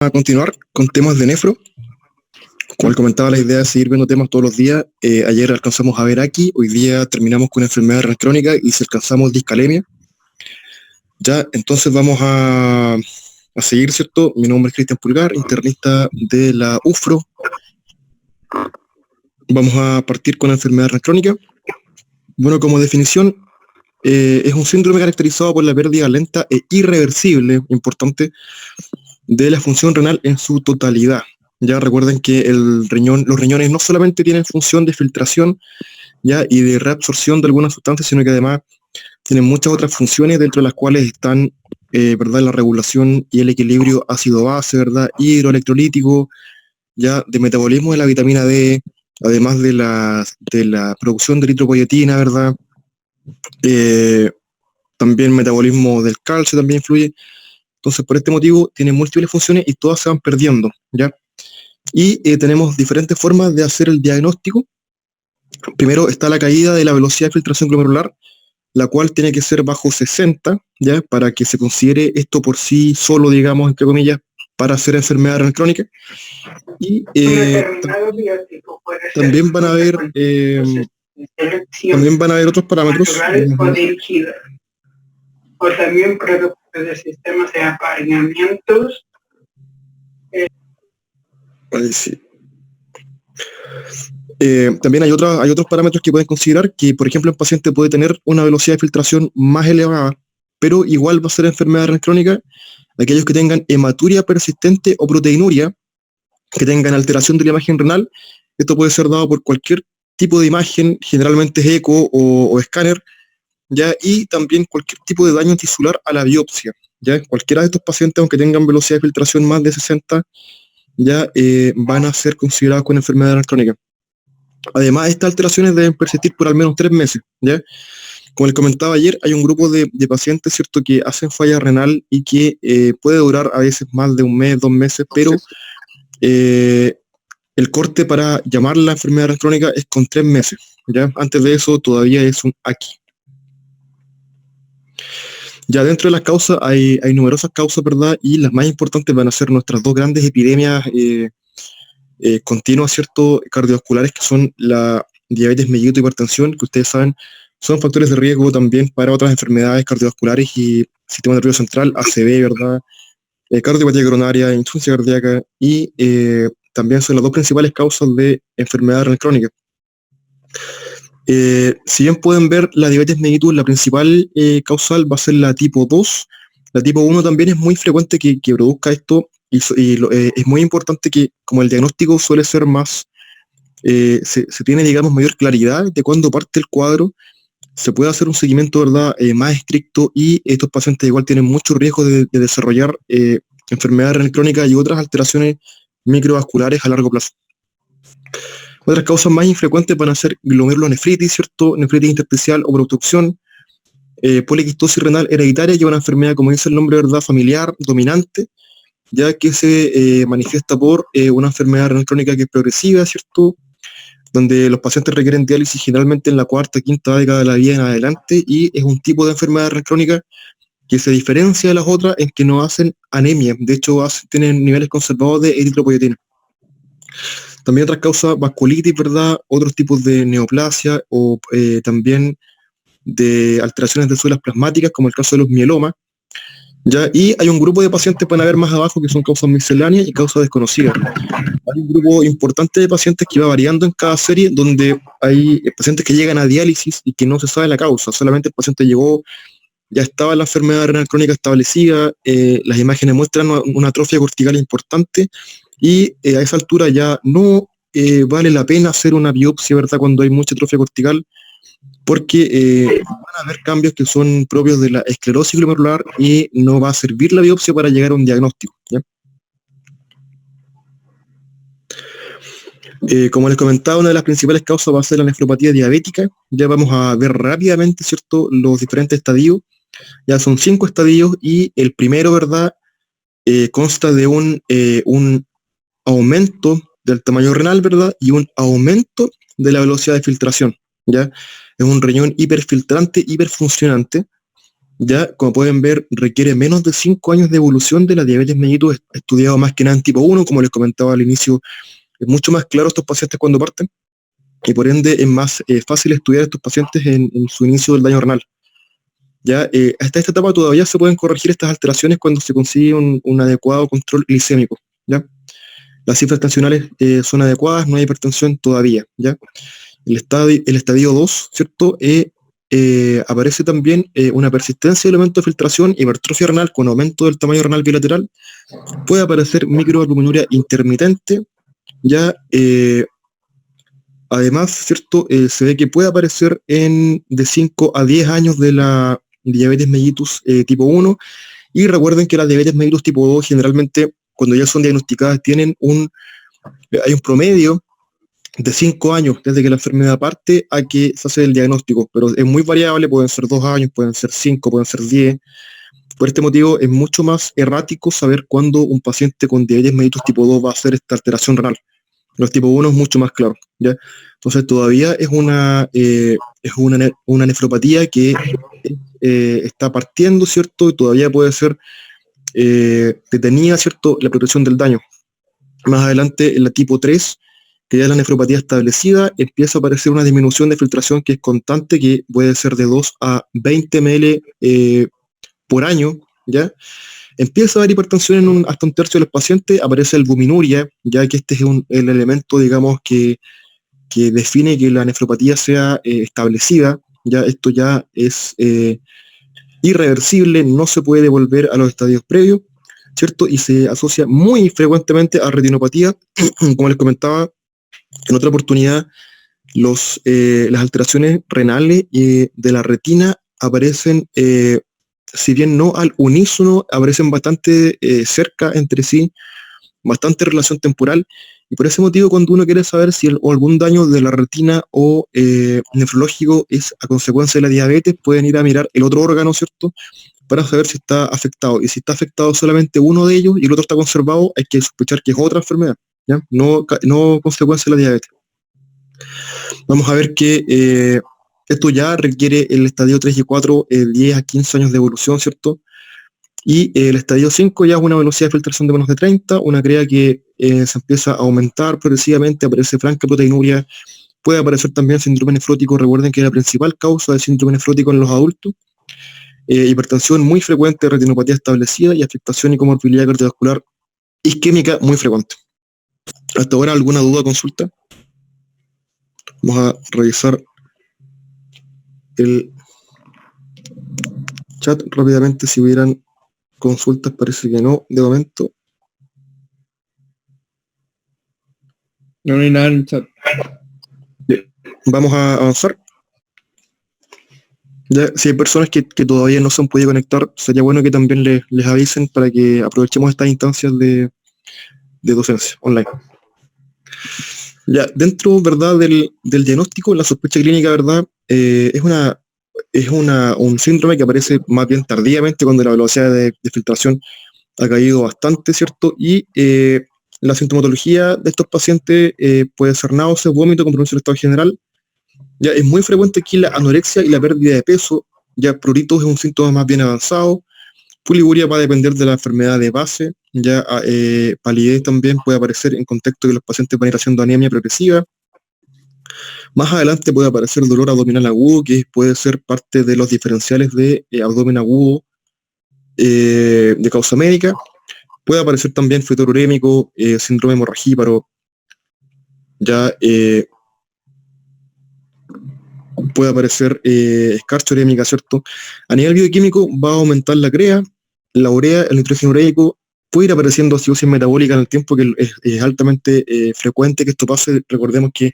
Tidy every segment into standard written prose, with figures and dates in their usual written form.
A continuar con temas de nefro. Como comentaba, la idea es seguir viendo temas todos los días. Ayer alcanzamos a ver aquí, hoy día terminamos con enfermedad renal crónica y si alcanzamos discalemia. Ya, entonces vamos a seguir, ¿cierto? Mi nombre es Cristian Pulgar, internista de la UFRO. Vamos a partir con la enfermedad renal crónica. Bueno, como definición, es un síndrome caracterizado por la pérdida lenta e irreversible, importante, de la función renal en su totalidad. Ya recuerden que los riñones no solamente tienen función de filtración ya y de reabsorción de algunas sustancias, sino que además tienen muchas otras funciones, dentro de las cuales están ¿verdad? La regulación y el equilibrio ácido-base, ¿verdad? Hidroelectrolítico, ya de metabolismo de la vitamina D, además de la producción de eritropoyetina, ¿verdad? También metabolismo del calcio también influye. Entonces, por este motivo, tiene múltiples funciones y todas se van perdiendo, ¿ya? Y tenemos diferentes formas de hacer el diagnóstico. Primero está la caída de la velocidad de filtración glomerular, la cual tiene que ser bajo 60, ¿ya? Para que se considere esto por sí solo, digamos, entre comillas, para hacer enfermedad renal crónica. Y también van a haber otros parámetros. O también productos de sistemas de apareamientos. Sí. También hay otros parámetros que pueden considerar, que por ejemplo el paciente puede tener una velocidad de filtración más elevada, pero igual va a ser enfermedad renal crónica aquellos que tengan hematuria persistente o proteinuria, que tengan alteración de la imagen renal. Esto puede ser dado por cualquier tipo de imagen, generalmente es eco o escáner, ¿ya? Y también cualquier tipo de daño tisular a la biopsia, ¿ya? Cualquiera de estos pacientes, aunque tengan velocidad de filtración más de 60, ya van a ser considerados con enfermedad renal crónica. Además, estas alteraciones deben persistir por al menos 3 meses, ¿ya? Como les comentaba ayer, hay un grupo de pacientes, ¿cierto?, que hacen falla renal y que puede durar a veces más de un mes, 2 meses, pero el corte para llamar la enfermedad renal crónica es con 3 meses, ¿ya? Antes de eso todavía es un AQI. Ya dentro de las causas hay numerosas causas, ¿verdad? Y las más importantes van a ser nuestras dos grandes epidemias continuas, ¿cierto?, cardiovasculares, que son la diabetes mellitus y hipertensión, que ustedes saben son factores de riesgo también para otras enfermedades cardiovasculares y sistema nervioso central, ACV, ¿verdad? Cardiopatía coronaria, insuficiencia cardíaca, y también son las dos principales causas de enfermedad renal crónica. Si bien pueden ver la diabetes mellitus, la principal causal va a ser la tipo 2. La tipo 1 también es muy frecuente que produzca esto, y es muy importante que, como el diagnóstico suele ser más, se tiene, digamos, mayor claridad de cuándo parte el cuadro, se puede hacer un seguimiento, ¿verdad?, más estricto, y estos pacientes igual tienen mucho riesgo de desarrollar enfermedad renal crónica y otras alteraciones microvasculares a largo plazo. Otras causas más infrecuentes van a ser glomerulonefritis, ¿cierto?, nefritis intersticial o por obstrucción, poliquistosis renal hereditaria, que es una enfermedad, como dice el nombre, ¿verdad?, familiar, dominante, ya que se manifiesta por una enfermedad renal crónica que es progresiva, ¿cierto?, donde los pacientes requieren diálisis generalmente en la cuarta, quinta década de la vida en adelante, y es un tipo de enfermedad renal crónica que se diferencia de las otras en que no hacen anemia, de hecho tienen niveles conservados de eritropoyetina. También otras causas, vasculitis, ¿verdad?, otros tipos de neoplasia o también de alteraciones de células plasmáticas, como el caso de los mielomas, ¿ya? Y hay un grupo de pacientes, van a ver más abajo, que son causas misceláneas y causas desconocidas. Hay un grupo importante de pacientes que va variando en cada serie, donde hay pacientes que llegan a diálisis y que no se sabe la causa, solamente el paciente llegó, ya estaba la enfermedad renal crónica establecida, las imágenes muestran una atrofia cortical importante, y a esa altura ya no vale la pena hacer una biopsia, ¿verdad?, cuando hay mucha atrofia cortical, porque van a haber cambios que son propios de la esclerosis glomerular y no va a servir la biopsia para llegar a un diagnóstico, ¿ya? Como les comentaba, una de las principales causas va a ser la nefropatía diabética. Ya vamos a ver rápidamente, ¿cierto?, los diferentes estadios. Ya son 5 estadios, y el primero, ¿verdad?, consta de un aumento del tamaño renal, ¿verdad?, y un aumento de la velocidad de filtración, ¿ya? Es un riñón hiperfiltrante, hiperfuncionante, Ya, como pueden ver, requiere menos de 5 años de evolución de la diabetes mellitus, estudiado más que nada en tipo 1, como les comentaba al inicio, es mucho más claro estos pacientes cuando parten, y por ende es más fácil estudiar a estos pacientes en su inicio del daño renal. Ya, hasta esta etapa todavía se pueden corregir estas alteraciones cuando se consigue un adecuado control glicémico. ¿Ya? Las cifras tensionales son adecuadas, no hay hipertensión todavía. ¿Ya? El estadio 2, ¿cierto? Aparece también una persistencia de elementos de filtración, hipertrofia renal con aumento del tamaño renal bilateral. Puede aparecer microalbuminuria intermitente. Ya, además, ¿cierto? Se ve que puede aparecer de 5 a 10 años de la diabetes mellitus tipo 1. Y recuerden que la diabetes mellitus tipo 2 generalmente, cuando ya son diagnosticadas, hay un promedio de 5 años desde que la enfermedad parte a que se hace el diagnóstico, pero es muy variable, pueden ser 2 años, pueden ser 5, pueden ser 10. Por este motivo es mucho más errático saber cuándo un paciente con diabetes mellitus tipo 2 va a hacer esta alteración renal. Los tipo 1 es mucho más claro, ¿ya? Entonces todavía es una nefropatía que está partiendo, ¿cierto? Y todavía puede ser detenida, ¿cierto?, la progresión del daño. Más adelante, en la tipo 3, que ya es la nefropatía establecida, empieza a aparecer una disminución de filtración que es constante, que puede ser de 2 a 20 ml por año, ¿ya? Empieza a haber hipertensión hasta un tercio de los pacientes, aparece albuminuria, ya que este es el elemento, digamos, que define que la nefropatía sea establecida. Ya esto ya es irreversible, no se puede volver a los estadios previos, ¿cierto? Y se asocia muy frecuentemente a retinopatía. Como les comentaba en otra oportunidad, las alteraciones renales de la retina aparecen, si bien no al unísono, aparecen bastante cerca entre sí, bastante relación temporal, y por ese motivo cuando uno quiere saber si algún daño de la retina o nefrológico es a consecuencia de la diabetes, pueden ir a mirar el otro órgano, ¿cierto?, para saber si está afectado. Y si está afectado solamente uno de ellos y el otro está conservado, hay que sospechar que es otra enfermedad, ¿ya? No consecuencia de la diabetes. Vamos a ver que esto ya requiere el estadio 3 y 4, 10 a 15 años de evolución, ¿cierto? Y el estadio 5 ya es una velocidad de filtración de menos de 30, una crea que se empieza a aumentar progresivamente, aparece franca proteinuria, puede aparecer también síndrome nefrótico. Recuerden que es la principal causa del síndrome nefrótico en los adultos. Hipertensión muy frecuente, retinopatía establecida y afectación y comorbilidad cardiovascular isquémica muy frecuente. ¿Hasta ahora alguna duda o consulta? Vamos a revisar el chat rápidamente si hubieran consultas. Parece que no, de momento. No hay nada en el chat. Bien. Vamos a avanzar. Ya, si hay personas que todavía no se han podido conectar, sería bueno que también les avisen para que aprovechemos estas instancias de docencia online. Ya, dentro, ¿verdad?, del diagnóstico, la sospecha clínica, ¿verdad?, es un síndrome que aparece más bien tardíamente, cuando la velocidad de filtración ha caído bastante, ¿cierto? Y la sintomatología de estos pacientes puede ser náuseas, vómito, compromiso del estado general. Ya es muy frecuente aquí la anorexia y la pérdida de peso. Ya pruritos es un síntoma más bien avanzado. Poliguria va a depender de la enfermedad de base. Ya palidez también puede aparecer en contexto que los pacientes van a ir haciendo anemia progresiva. Más adelante puede aparecer dolor abdominal agudo, que puede ser parte de los diferenciales de abdomen agudo de causa médica. Puede aparecer también fluido urémico, síndrome hemorragíparo. Ya puede aparecer escarcha urémica, ¿cierto? A nivel bioquímico va a aumentar la CREA, la urea, el nitrógeno ureico. Puede ir apareciendo acidosis metabólica en el tiempo, que es altamente frecuente que esto pase. Recordemos que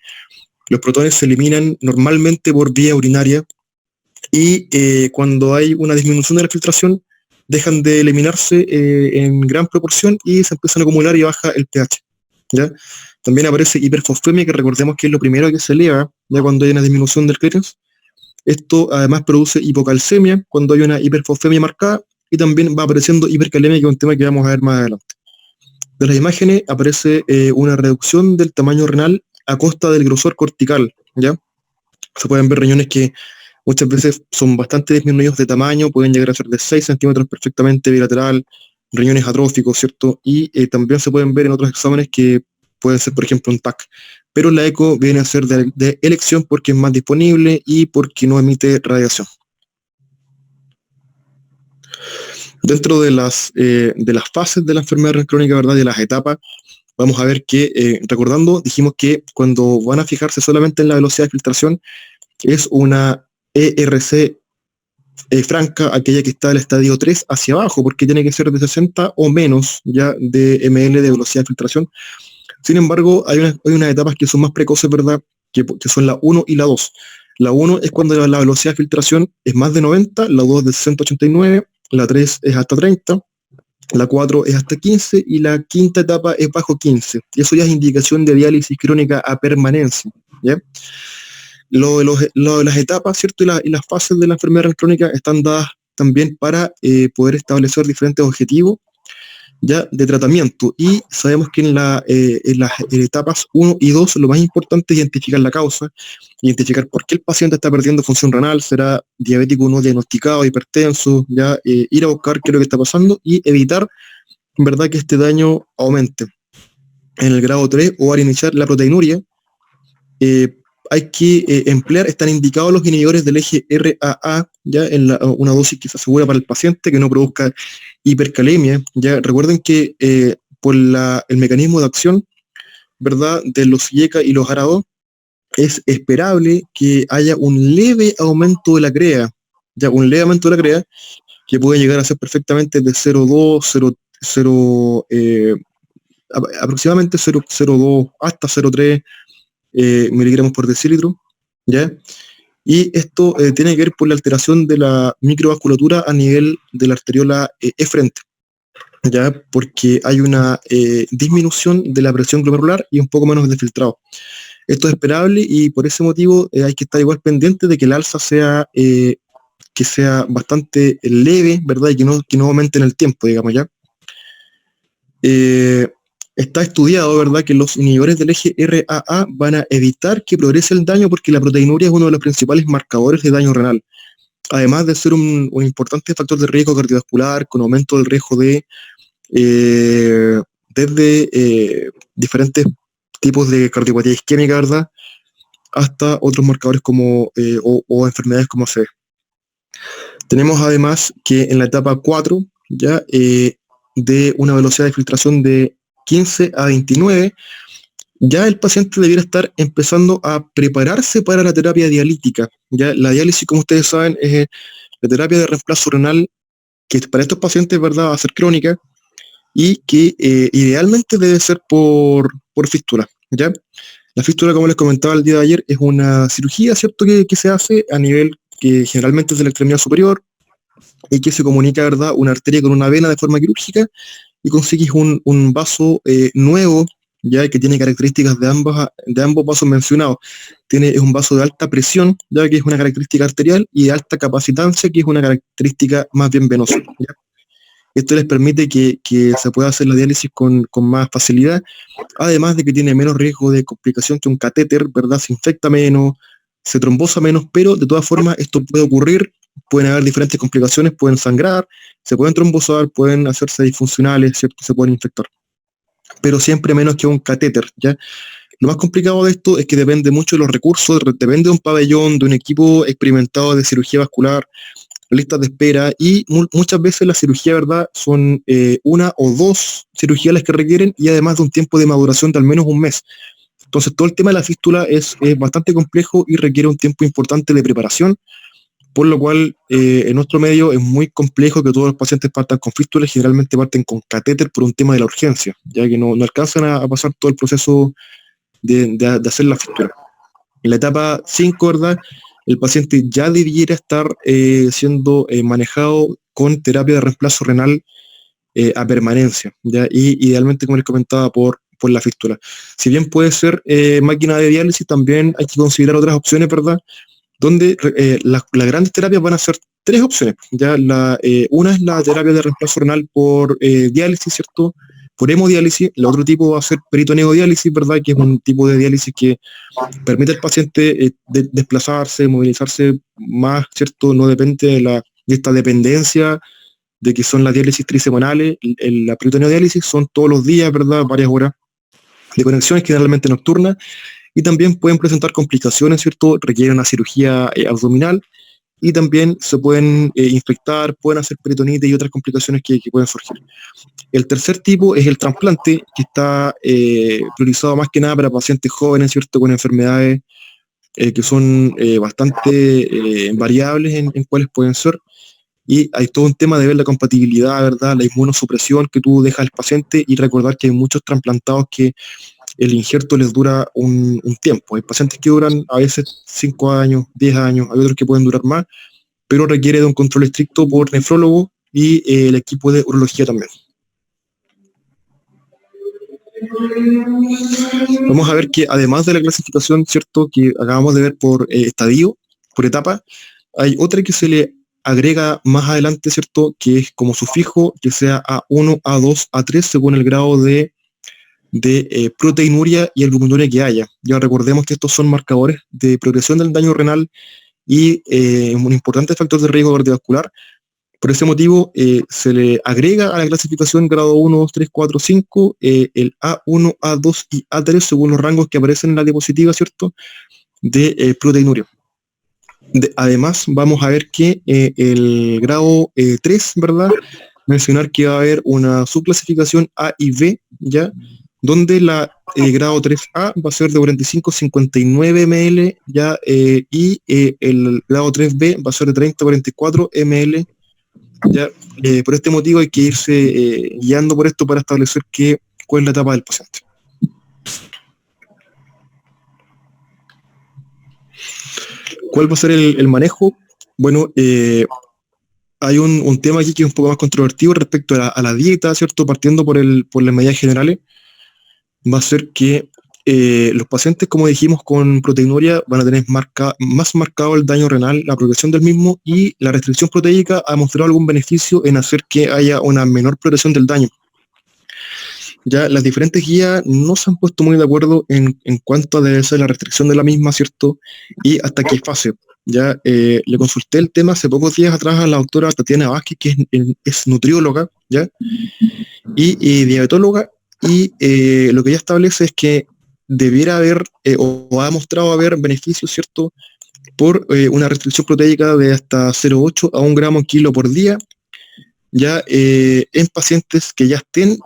los protones se eliminan normalmente por vía urinaria, y cuando hay una disminución de la filtración, dejan de eliminarse en gran proporción y se empiezan a acumular y baja el pH. ¿Ya? También aparece hiperfosfemia, que recordemos que es lo primero que se eleva ya cuando hay una disminución del clearance. Esto además produce hipocalcemia cuando hay una hiperfosfemia marcada, y también va apareciendo hipercalemia, que es un tema que vamos a ver más adelante. De las imágenes aparece una reducción del tamaño renal a costa del grosor cortical, ¿ya? Se pueden ver riñones que muchas veces son bastante disminuidos de tamaño, pueden llegar a ser de 6 centímetros perfectamente bilateral, riñones atróficos, ¿cierto? Y también se pueden ver en otros exámenes que pueden ser, por ejemplo, un TAC. Pero la eco viene a ser de elección porque es más disponible y porque no emite radiación. Dentro de las fases de la enfermedad renal crónica, ¿verdad? De las etapas, vamos a ver que, recordando, dijimos que cuando van a fijarse solamente en la velocidad de filtración, es una ERC franca, aquella que está del estadio 3 hacia abajo, porque tiene que ser de 60 o menos ya de ml de velocidad de filtración. Sin embargo, hay unas etapas que son más precoces, ¿verdad? Que son la 1 y la 2. La 1 es cuando la velocidad de filtración es más de 90, la 2 de 189, la 3 es hasta 30, la 4 es hasta 15 y la quinta etapa es bajo 15. Y eso ya es indicación de diálisis crónica a permanencia, ¿ya? Lo de las etapas, ¿cierto? Y las fases de la enfermedad renal crónica están dadas también para poder establecer diferentes objetivos ya de tratamiento. Y sabemos que en las etapas 1 y 2 lo más importante es identificar la causa, identificar por qué el paciente está perdiendo función renal, será diabético no diagnosticado, hipertenso, ya ir a buscar qué es lo que está pasando y evitar, en verdad, que este daño aumente. En el grado 3, o al iniciar la proteinuria, hay que emplear, están indicados los inhibidores del eje RAA, ya en una dosis que se asegura para el paciente, que no produzca hipercalemia. Ya recuerden que por el mecanismo de acción, ¿verdad?, de los IECA y los ARA2, es esperable que haya un leve aumento de la CREA, ya un leve aumento de la CREA, que puede llegar a ser perfectamente de 0,2, aproximadamente 0,02 hasta 0,3 miligramos por decilitro, ¿ya? Y esto tiene que ver por la alteración de la microvasculatura a nivel de la arteriola efferente, ¿ya? Porque hay una disminución de la presión glomerular y un poco menos de filtrado. Esto es esperable y por ese motivo hay que estar igual pendiente de que el alza sea bastante leve, ¿verdad? Y que no aumente en el tiempo, digamos, ¿ya? Está estudiado, ¿verdad?, que los inhibidores del eje RAA van a evitar que progrese el daño porque la proteinuria es uno de los principales marcadores de daño renal. Además de ser un importante factor de riesgo cardiovascular, con aumento del riesgo desde diferentes tipos de cardiopatía isquémica, ¿verdad?, hasta otros marcadores como o enfermedades como ACV. Tenemos además que en la etapa 4, ya de una velocidad de filtración de 15 a 29, ya el paciente debiera estar empezando a prepararse para la terapia dialítica. Ya la diálisis, como ustedes saben, es la terapia de reemplazo renal que para estos pacientes, ¿verdad?, va a ser crónica y que idealmente debe ser por fístula, ¿ya? La fístula, como les comentaba el día de ayer, es una cirugía, ¿cierto?, que se hace a nivel que generalmente es de la extremidad superior y que se comunica, ¿verdad?, una arteria con una vena de forma quirúrgica y consigues un vaso nuevo, ya que tiene características de ambos vasos mencionados. Es un vaso de alta presión, ya que es una característica arterial, y de alta capacitancia, que es una característica más bien venosa, ¿ya? Esto les permite que se pueda hacer la diálisis con más facilidad, además de que tiene menos riesgo de complicación que un catéter, ¿verdad? Se infecta menos, se trombosa menos, pero de todas formas esto puede ocurrir, pueden haber diferentes complicaciones, pueden sangrar, se pueden trombosar, pueden hacerse disfuncionales, ¿cierto? Se pueden infectar, pero siempre menos que un catéter, ¿ya? Lo más complicado de esto es que depende mucho de los recursos, depende de un pabellón, de un equipo experimentado de cirugía vascular, listas de espera, y muchas veces la cirugía, ¿verdad?, son una o dos cirugías las que requieren, y además de un tiempo de maduración de al menos un mes. Entonces todo el tema de la fístula es bastante complejo y requiere un tiempo importante de preparación, por lo cual en nuestro medio es muy complejo que todos los pacientes partan con fístulas, generalmente parten con catéter por un tema de la urgencia, ya que no alcanzan a pasar todo el proceso de hacer la fístula. En la etapa 5, ¿verdad?, el paciente ya debiera estar siendo manejado con terapia de reemplazo renal a permanencia, ¿ya? Y idealmente, como les comentaba, por la fístula. Si bien puede ser máquina de diálisis, también hay que considerar otras opciones, ¿verdad?, donde las grandes terapias van a ser tres opciones. Ya una es la terapia de reemplazo renal por diálisis, ¿cierto?, por hemodiálisis. El otro tipo va a ser peritoneodiálisis, ¿verdad? Que es un tipo de diálisis que permite al paciente desplazarse, movilizarse más, ¿cierto? No depende de esta dependencia de que son las diálisis trisemanales. La peritoneodiálisis son todos los días, ¿verdad? Varias horas de conexiones, generalmente nocturnas, y también pueden presentar complicaciones, ¿cierto? Requieren una cirugía abdominal, y también se pueden infectar, pueden hacer peritonitis y otras complicaciones que pueden surgir. El tercer tipo es el trasplante, que está priorizado más que nada para pacientes jóvenes, ¿cierto? Con enfermedades que son bastante variables en cuáles pueden ser. Y hay todo un tema de ver la compatibilidad, ¿verdad? La inmunosupresión que tú dejas al paciente, y recordar que hay muchos trasplantados que el injerto les dura un tiempo. Hay pacientes que duran a veces 5 años, 10 años, hay otros que pueden durar más, pero requiere de un control estricto por nefrólogo y el equipo de urología también. Vamos a ver que además de la clasificación, ¿cierto?, que acabamos de ver por estadio, por etapa, hay otra que se le agrega más adelante, ¿cierto?, que es como sufijo, que sea A1, A2, A3, según el grado de proteinuria y albuminuria que haya. Ya recordemos que estos son marcadores de progresión del daño renal y un importante factor de riesgo cardiovascular. Por ese motivo, se le agrega a la clasificación grado 1, 2, 3, 4, 5, el A1, A2 y A3, según los rangos que aparecen en la diapositiva, ¿cierto?, de proteinuria. Además, vamos a ver que el grado 3, ¿verdad?, mencionar que va a haber una subclasificación A y B, ¿ya?, donde la grado 3A va a ser de 45 a 59 ml, ¿ya? Y el grado 3B va a ser de 30 a 44 ml, ¿ya? Por este motivo hay que irse guiando por esto para establecer cuál es la etapa del paciente. ¿Cuál va a ser el manejo? Bueno, hay un tema aquí que es un poco más controvertido respecto a la dieta, ¿cierto? Partiendo por las medidas generales, va a ser que los pacientes, como dijimos, con proteinuria van a tener más marcado el daño renal, la progresión del mismo, y la restricción proteica ha mostrado algún beneficio en hacer que haya una menor progresión del daño. Ya las diferentes guías no se han puesto muy de acuerdo en cuanto a debe ser la restricción de la misma, ¿cierto? Y hasta qué fase. Ya le consulté el tema hace pocos días atrás a la doctora Tatiana Vázquez, que es nutrióloga, ¿ya? Y diabetóloga, y lo que ella establece es que debiera haber, o ha mostrado haber beneficios, ¿cierto?, por una restricción proteica de hasta 0,8 a 1 gramo kilo por día, ya en pacientes que ya estén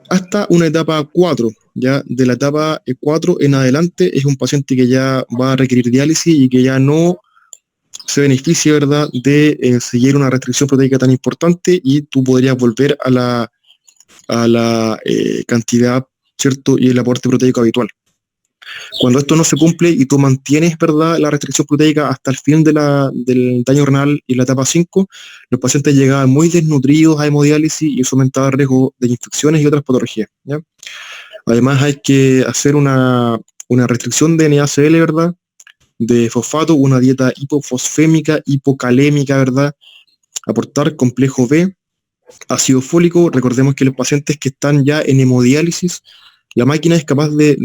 hasta una etapa 4, ya de la etapa 4 en adelante es un paciente que ya va a requerir diálisis y que ya no se beneficia, ¿verdad?, de seguir una restricción proteica tan importante, y tú podrías volver a la cantidad, ¿cierto?, y el aporte proteico habitual. Cuando esto no se cumple y tú mantienes, ¿verdad?, la restricción proteica hasta el fin del daño renal y la etapa 5, los pacientes llegaban muy desnutridos a hemodiálisis y eso aumentaba el riesgo de infecciones y otras patologías, ¿ya? Además hay que hacer una restricción de NaCl, ¿verdad?, de fosfato, una dieta hipofosfémica, hipocalémica, ¿verdad?, aportar complejo B, ácido fólico. Recordemos que los pacientes que están ya en hemodiálisis, la máquina es capaz de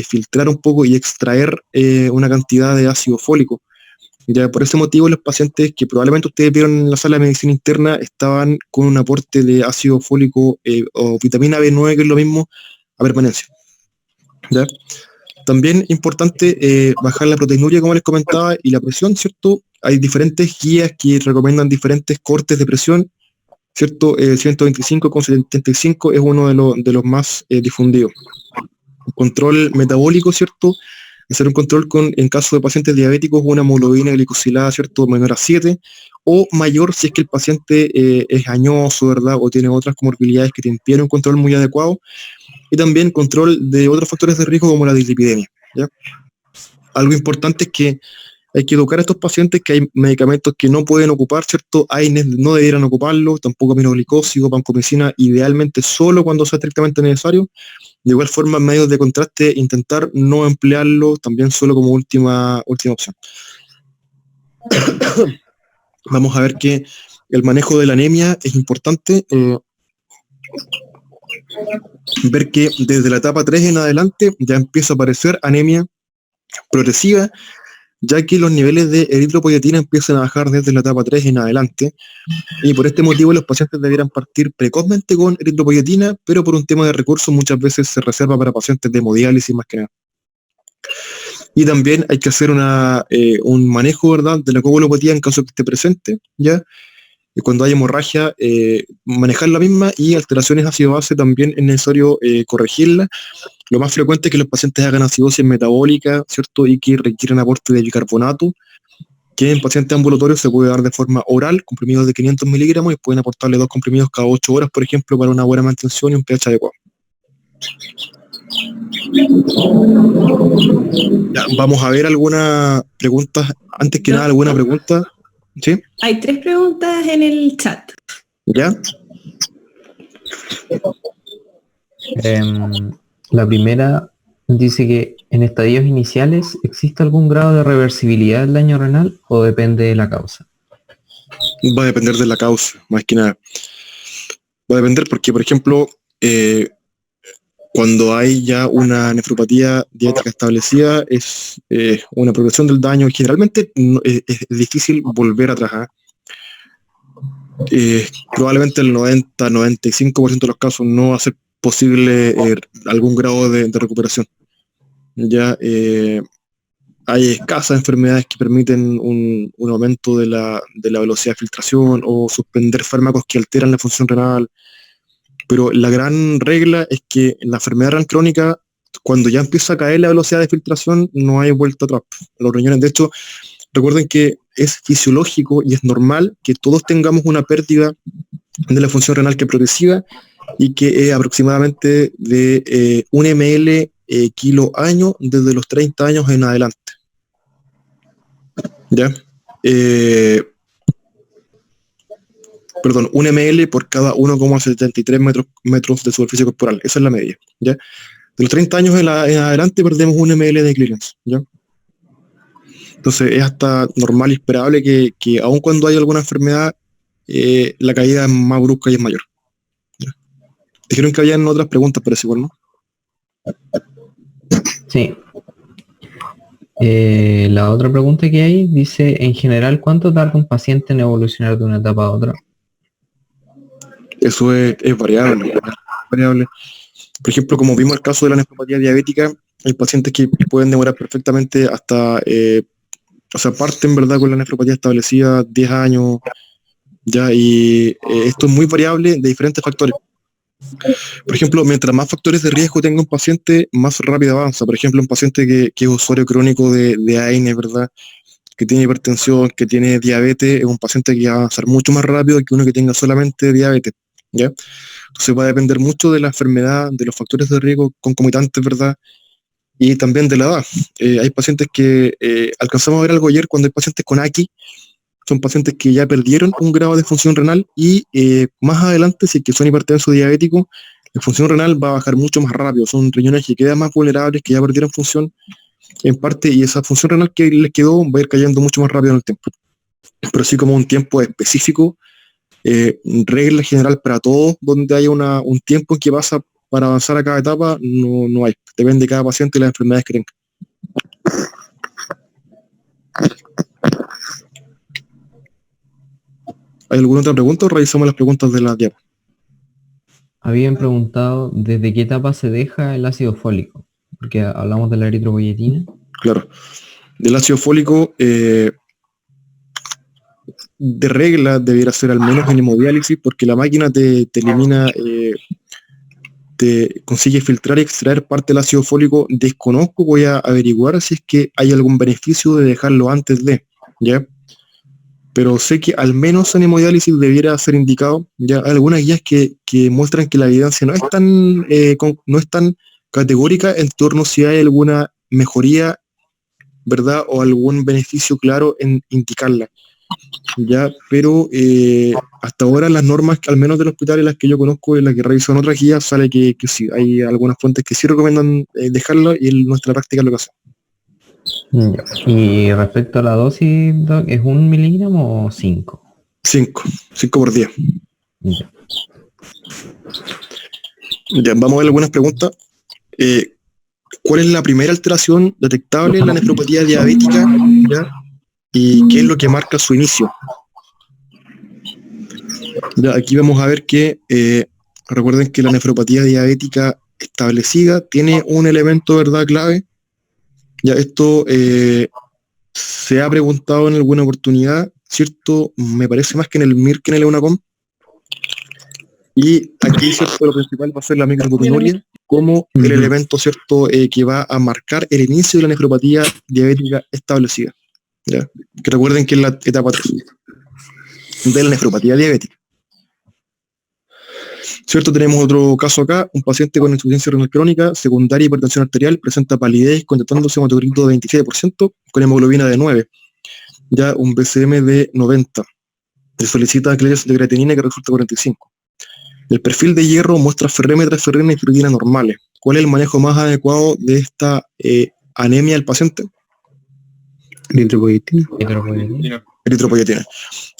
filtrar un poco y extraer una cantidad de ácido fólico. Ya por ese motivo los pacientes que probablemente ustedes vieron en la sala de medicina interna estaban con un aporte de ácido fólico o vitamina B9, que es lo mismo, a permanencia. ¿Ya? También importante bajar la proteinuria, como les comentaba, y la presión, ¿cierto? Hay diferentes guías que recomiendan diferentes cortes de presión, ¿cierto? 125 con 75 es uno de los más difundidos. Control metabólico, ¿cierto? Hacer un control en caso de pacientes diabéticos, una hemoglobina glicosilada, ¿cierto?, menor a 7, o mayor si es que el paciente es añoso, ¿verdad?, o tiene otras comorbilidades que te impiden un control muy adecuado. Y también control de otros factores de riesgo como la dislipidemia, ¿ya? Algo importante es que hay que educar a estos pacientes que hay medicamentos que no pueden ocupar, ¿cierto? AINES no debieran ocuparlo, tampoco aminoglicósido, vancomicina, idealmente solo cuando sea estrictamente necesario. De igual forma, en medios de contraste, intentar no emplearlo, también solo como última opción. Vamos a ver que el manejo de la anemia es importante. ver que desde la etapa 3 en adelante ya empieza a aparecer anemia progresiva, ya que los niveles de eritropoyetina empiezan a bajar desde la etapa 3 en adelante, y por este motivo los pacientes debieran partir precozmente con eritropoyetina, pero por un tema de recursos muchas veces se reserva para pacientes de hemodiálisis más que nada. Y también hay que hacer un manejo, ¿verdad?, de la coagulopatía en caso de que esté presente, ¿ya? Y cuando hay hemorragia, manejar la misma, y alteraciones ácido-base también es necesario corregirla. Lo más frecuente es que los pacientes hagan acidosis metabólica, ¿cierto?, y que requieren aporte de bicarbonato, que en pacientes ambulatorios se puede dar de forma oral, comprimidos de 500 miligramos, y pueden aportarle 2 comprimidos cada 8 horas, por ejemplo, para una buena mantención y un pH adecuado. Ya, vamos a ver algunas preguntas. Antes que nada, ¿alguna pregunta? ¿Sí? Hay 3 preguntas en el chat. ¿Ya? La primera dice que en estadios iniciales, ¿existe algún grado de reversibilidad del daño renal o depende de la causa? Va a depender de la causa, más que nada. Va a depender porque, por ejemplo, cuando hay ya una nefropatía diabética establecida, es una progresión del daño. Generalmente es difícil volver atrás. Probablemente el 90-95% de los casos no va a ser posible algún grado de recuperación. Ya hay escasas enfermedades que permiten un aumento de la velocidad de filtración o suspender fármacos que alteran la función renal, pero la gran regla es que en la enfermedad renal crónica, cuando ya empieza a caer la velocidad de filtración, no hay vuelta atrás. Los riñones, de hecho, recuerden que es fisiológico y es normal que todos tengamos una pérdida de la función renal que es progresiva, y que es aproximadamente de 1 ml kilo año desde los 30 años en adelante. ¿Ya? 1 ml por cada 1,73 metros de superficie corporal. Esa es la media. ¿Ya? De los 30 años en adelante perdemos 1 ml de clearance. ¿Ya? Entonces es hasta normal y esperable que aun cuando hay alguna enfermedad, la caída es más brusca y es mayor. ¿Ya? Dijeron que habían otras preguntas, pero es igual, ¿no? Sí. La otra pregunta que hay dice, en general, ¿cuánto tarda un paciente en evolucionar de una etapa a otra? Eso es variable. Por ejemplo, como vimos el caso de la nefropatía diabética, hay pacientes que pueden demorar perfectamente hasta, parten, ¿verdad?, con la nefropatía establecida 10 años, ya, y esto es muy variable de diferentes factores. Por ejemplo, mientras más factores de riesgo tenga un paciente, más rápido avanza. Por ejemplo, un paciente que es usuario crónico de AINE, ¿verdad?, que tiene hipertensión, que tiene diabetes, es un paciente que va a avanzar mucho más rápido que uno que tenga solamente diabetes, ¿ya? Entonces va a depender mucho de la enfermedad, de los factores de riesgo concomitantes, ¿verdad?, y también de la edad. Hay pacientes que alcanzamos a ver algo ayer, cuando hay pacientes con AKI, son pacientes que ya perdieron un grado de función renal, y más adelante, si es que son hipertensos diabéticos, la función renal va a bajar mucho más rápido. Son riñones que quedan más vulnerables, que ya perdieron función en parte, y esa función renal que les quedó va a ir cayendo mucho más rápido en el tiempo. Pero sí, como un tiempo específico, regla general para todos, donde haya un tiempo en que pasa para avanzar a cada etapa, no hay. Depende de cada paciente y las enfermedades que tenga. ¿Hay alguna otra pregunta o revisamos las preguntas de la diapositiva? Habían preguntado ¿desde qué etapa se deja el ácido fólico? Porque hablamos de la eritropoyetina. Claro. Del ácido fólico, de regla debiera ser al menos en hemodiálisis, porque la máquina te elimina, te consigue filtrar y extraer parte del ácido fólico. Desconozco, voy a averiguar si es que hay algún beneficio de dejarlo antes de, ¿ya? Pero sé que al menos en hemodiálisis debiera ser indicado. Ya hay algunas guías que muestran que la evidencia no es tan categórica en torno a si hay alguna mejoría, ¿verdad?, o algún beneficio claro en indicarla. Ya, pero hasta ahora las normas, al menos del hospital, en las que yo conozco y las que revisan otras guías, sale que sí, hay algunas fuentes que sí recomiendan dejarla, y en nuestra práctica es lo que hacemos. Y respecto a la dosis, Doc, ¿es 1 miligramo o 5? 5 por día. Ya. Ya, vamos a ver algunas preguntas. ¿Cuál es la primera alteración detectable en la nefropatía diabética? ¿Ya? ¿Y qué es lo que marca su inicio? Ya, aquí vamos a ver que recuerden que la nefropatía diabética establecida tiene un elemento, ¿verdad?, clave. Ya, esto se ha preguntado en alguna oportunidad, ¿cierto? Me parece más que en el MIR que en el EUNACOM. Y aquí, ¿cierto?, lo principal va a ser la microalbuminuria como el elemento, ¿cierto?, que va a marcar el inicio de la nefropatía diabética establecida. ¿Ya? Que recuerden que es la etapa 3 de la nefropatía diabética. ¿Cierto? Tenemos otro caso acá, un paciente con insuficiencia renal crónica, secundaria hipertensión arterial, presenta palidez, contractándose hematocrito de 27%, con hemoglobina de 9, ya un BCM de 90. Se solicita clearance de creatinina que resulta 45. El perfil de hierro muestra ferremia, transferrina y ferritina normales. ¿Cuál es el manejo más adecuado de esta anemia del paciente? Eritropoyetina. Eritropoyetina.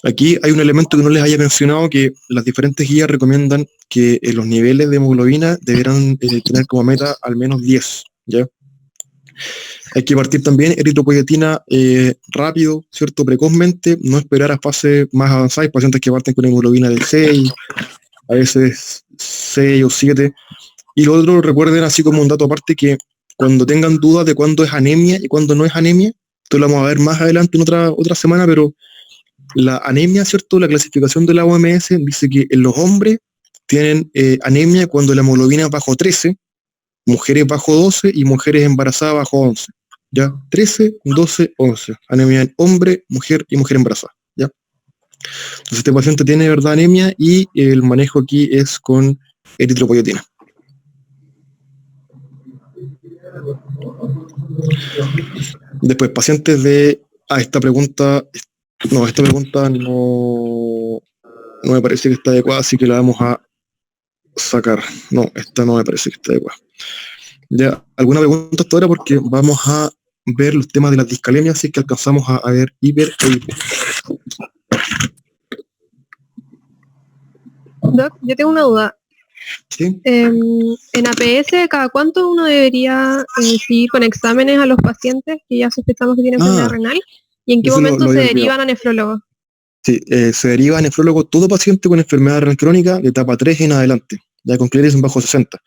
Aquí hay un elemento que no les haya mencionado, que las diferentes guías recomiendan que los niveles de hemoglobina deberán tener como meta al menos 10, ¿ya? Hay que partir también eritropoyetina rápido, ¿cierto?, precozmente, no esperar a fases más avanzadas. Hay pacientes que parten con hemoglobina de 6, a veces 6 o 7. Y lo otro, recuerden, así como un dato aparte, que cuando tengan dudas de cuándo es anemia y cuándo no es anemia, esto lo vamos a ver más adelante en otra semana, pero la anemia, ¿cierto?, la clasificación de la OMS dice que en los hombres tienen anemia cuando la hemoglobina es bajo 13, mujeres bajo 12 y mujeres embarazadas bajo 11. ¿Ya? 13, 12, 11. Anemia en hombre, mujer y mujer embarazada. ¿Ya? Entonces este paciente tiene, ¿verdad?, anemia, y el manejo aquí es con eritropoyetina. Después, pacientes de... esta pregunta no me parece que está adecuada, así que la vamos a sacar. No, esta no me parece que está adecuada. Ya, ¿alguna pregunta hasta ahora? Porque vamos a ver los temas de las discalemias, así que alcanzamos a ver hiper e hipo. Doc, yo tengo una duda. ¿Sí? En APS, ¿cada cuánto uno debería seguir con exámenes a los pacientes que ya sospechamos que tienen enfermedad renal? ¿Y en qué eso momento lo se había derivan a nefrólogo? Sí, se deriva a nefrólogo todo paciente con enfermedad renal crónica de etapa 3 en adelante, ya con clearance bajo 60.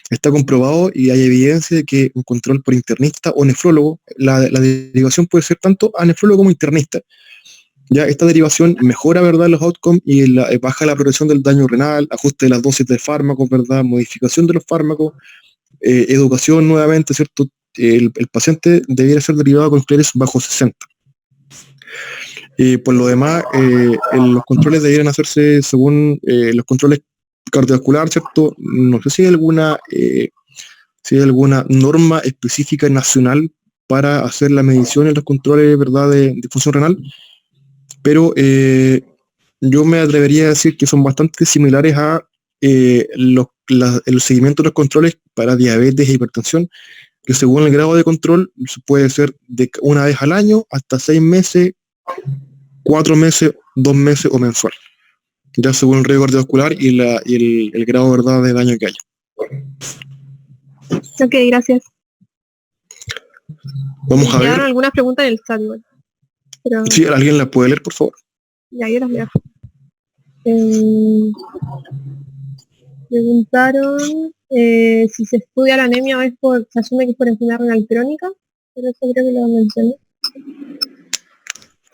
Está comprobado y hay evidencia de que un control por internista o nefrólogo, la derivación puede ser tanto a nefrólogo como internista. Ya esta derivación mejora, ¿verdad?, los outcomes y baja la progresión del daño renal, ajuste de las dosis de fármacos, ¿verdad?, modificación de los fármacos, educación nuevamente, ¿cierto? El paciente debiera ser derivado con clearance bajo 60. Por lo demás, los controles debieran hacerse según los controles cardiovasculares, ¿cierto? No sé si hay alguna norma específica nacional para hacer la medición en los controles, ¿verdad?, de función renal, pero yo me atrevería a decir que son bastante similares a el seguimiento de los controles para diabetes e hipertensión, que según el grado de control puede ser de una vez al año hasta 6 meses, 4 meses, 2 meses o mensual, ya según el riesgo cardiovascular y el grado, ¿verdad?, de daño que haya. Ok, gracias. Vamos a ver. Quedaron algunas preguntas en el chat, igual. Pero... Sí, ¿alguien las puede leer, por favor? Ya, yo las leo. Preguntaron si se estudia la anemia o se asume que es por enfermedad renal crónica, pero eso creo que lo mencioné.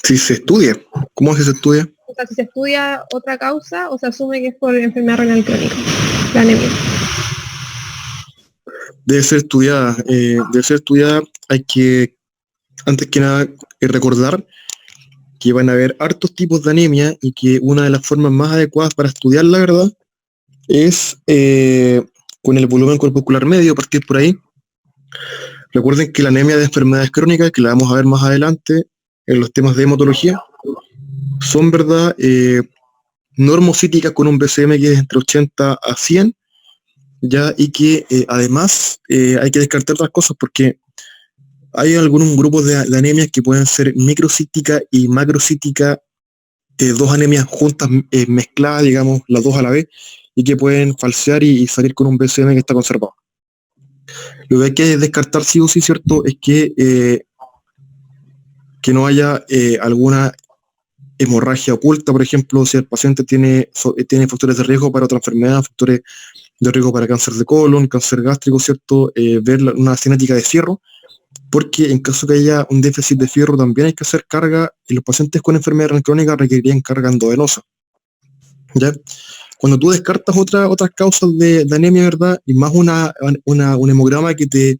Si se estudia, ¿cómo se estudia? O sea, si se estudia otra causa o se asume que es por enfermedad renal crónica, la anemia. Debe ser estudiada. Hay que, antes que nada, recordar que van a haber hartos tipos de anemia y que una de las formas más adecuadas para estudiar, la verdad, es con el volumen corpuscular medio, partir por ahí. Recuerden que la anemia de enfermedades crónicas, que la vamos a ver más adelante en los temas de hematología, son, ¿verdad?, normocíticas con un BCM que es entre 80 a 100, ya, y que además hay que descartar otras cosas porque hay algunos grupos de anemias que pueden ser microcítica y macrocítica, dos anemias juntas, mezcladas, digamos, las dos a la vez, y que pueden falsear y salir con un BCM que está conservado. Lo que hay que descartar sí o sí, ¿cierto?, es que no haya alguna hemorragia oculta, por ejemplo, si el paciente tiene factores de riesgo para otra enfermedad, factores de riesgo para cáncer de colon, cáncer gástrico, ¿cierto?, ver una cinética de fierro, porque en caso que haya un déficit de fierro también hay que hacer carga, y los pacientes con enfermedad renal crónica requerirían carga endovenosa, ¿ya? Cuando tú descartas otras causas de anemia, ¿verdad?, y más un hemograma que te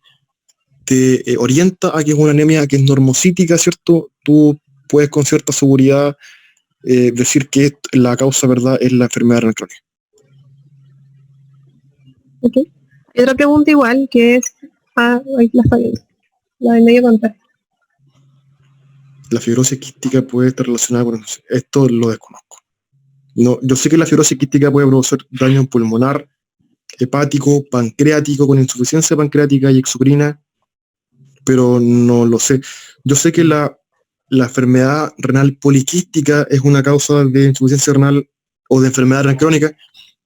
orienta a que es una anemia que es normocítica, ¿cierto?, tú puedes con cierta seguridad decir que la causa, ¿verdad?, es la enfermedad renal crónica. Ok. Y otra pregunta igual, que es la del medio contraste. La fibrosis quística puede estar relacionada con eso. Esto lo desconozco. No, yo sé que la fibrosis quística puede producir daño pulmonar, hepático, pancreático, con insuficiencia pancreática y exocrina, pero no lo sé. Yo sé que la enfermedad renal poliquística es una causa de insuficiencia renal o de enfermedad renal crónica,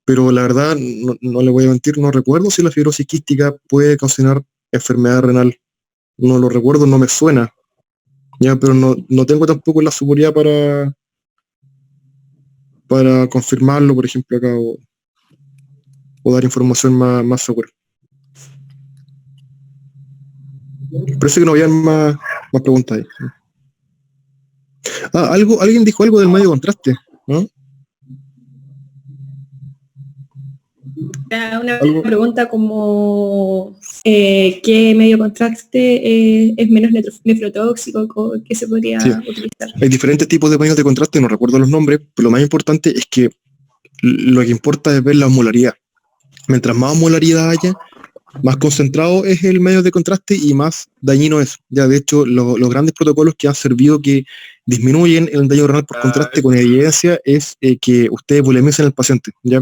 pero la verdad, no le voy a mentir, no recuerdo si la fibrosis quística puede ocasionar enfermedad renal. No lo recuerdo, no me suena. Ya, pero no tengo tampoco la seguridad para confirmarlo, por ejemplo, acá, o dar información más segura. Parece que no habían más preguntas ahí. Alguien dijo algo del medio contraste, ¿no? Una ¿Algo? pregunta como ¿qué medio contraste es menos nefrotóxico? ¿Qué se podría Sí. utilizar? Hay diferentes tipos de medios de contraste, no recuerdo los nombres, pero lo más importante es que lo que importa es ver la osmolaridad. Mientras más osmolaridad haya, más concentrado es el medio de contraste y más dañino es. Ya, de hecho, los grandes protocolos que han servido que disminuyen el daño renal por contraste con evidencia es que ustedes bulimicen al paciente, ¿ya?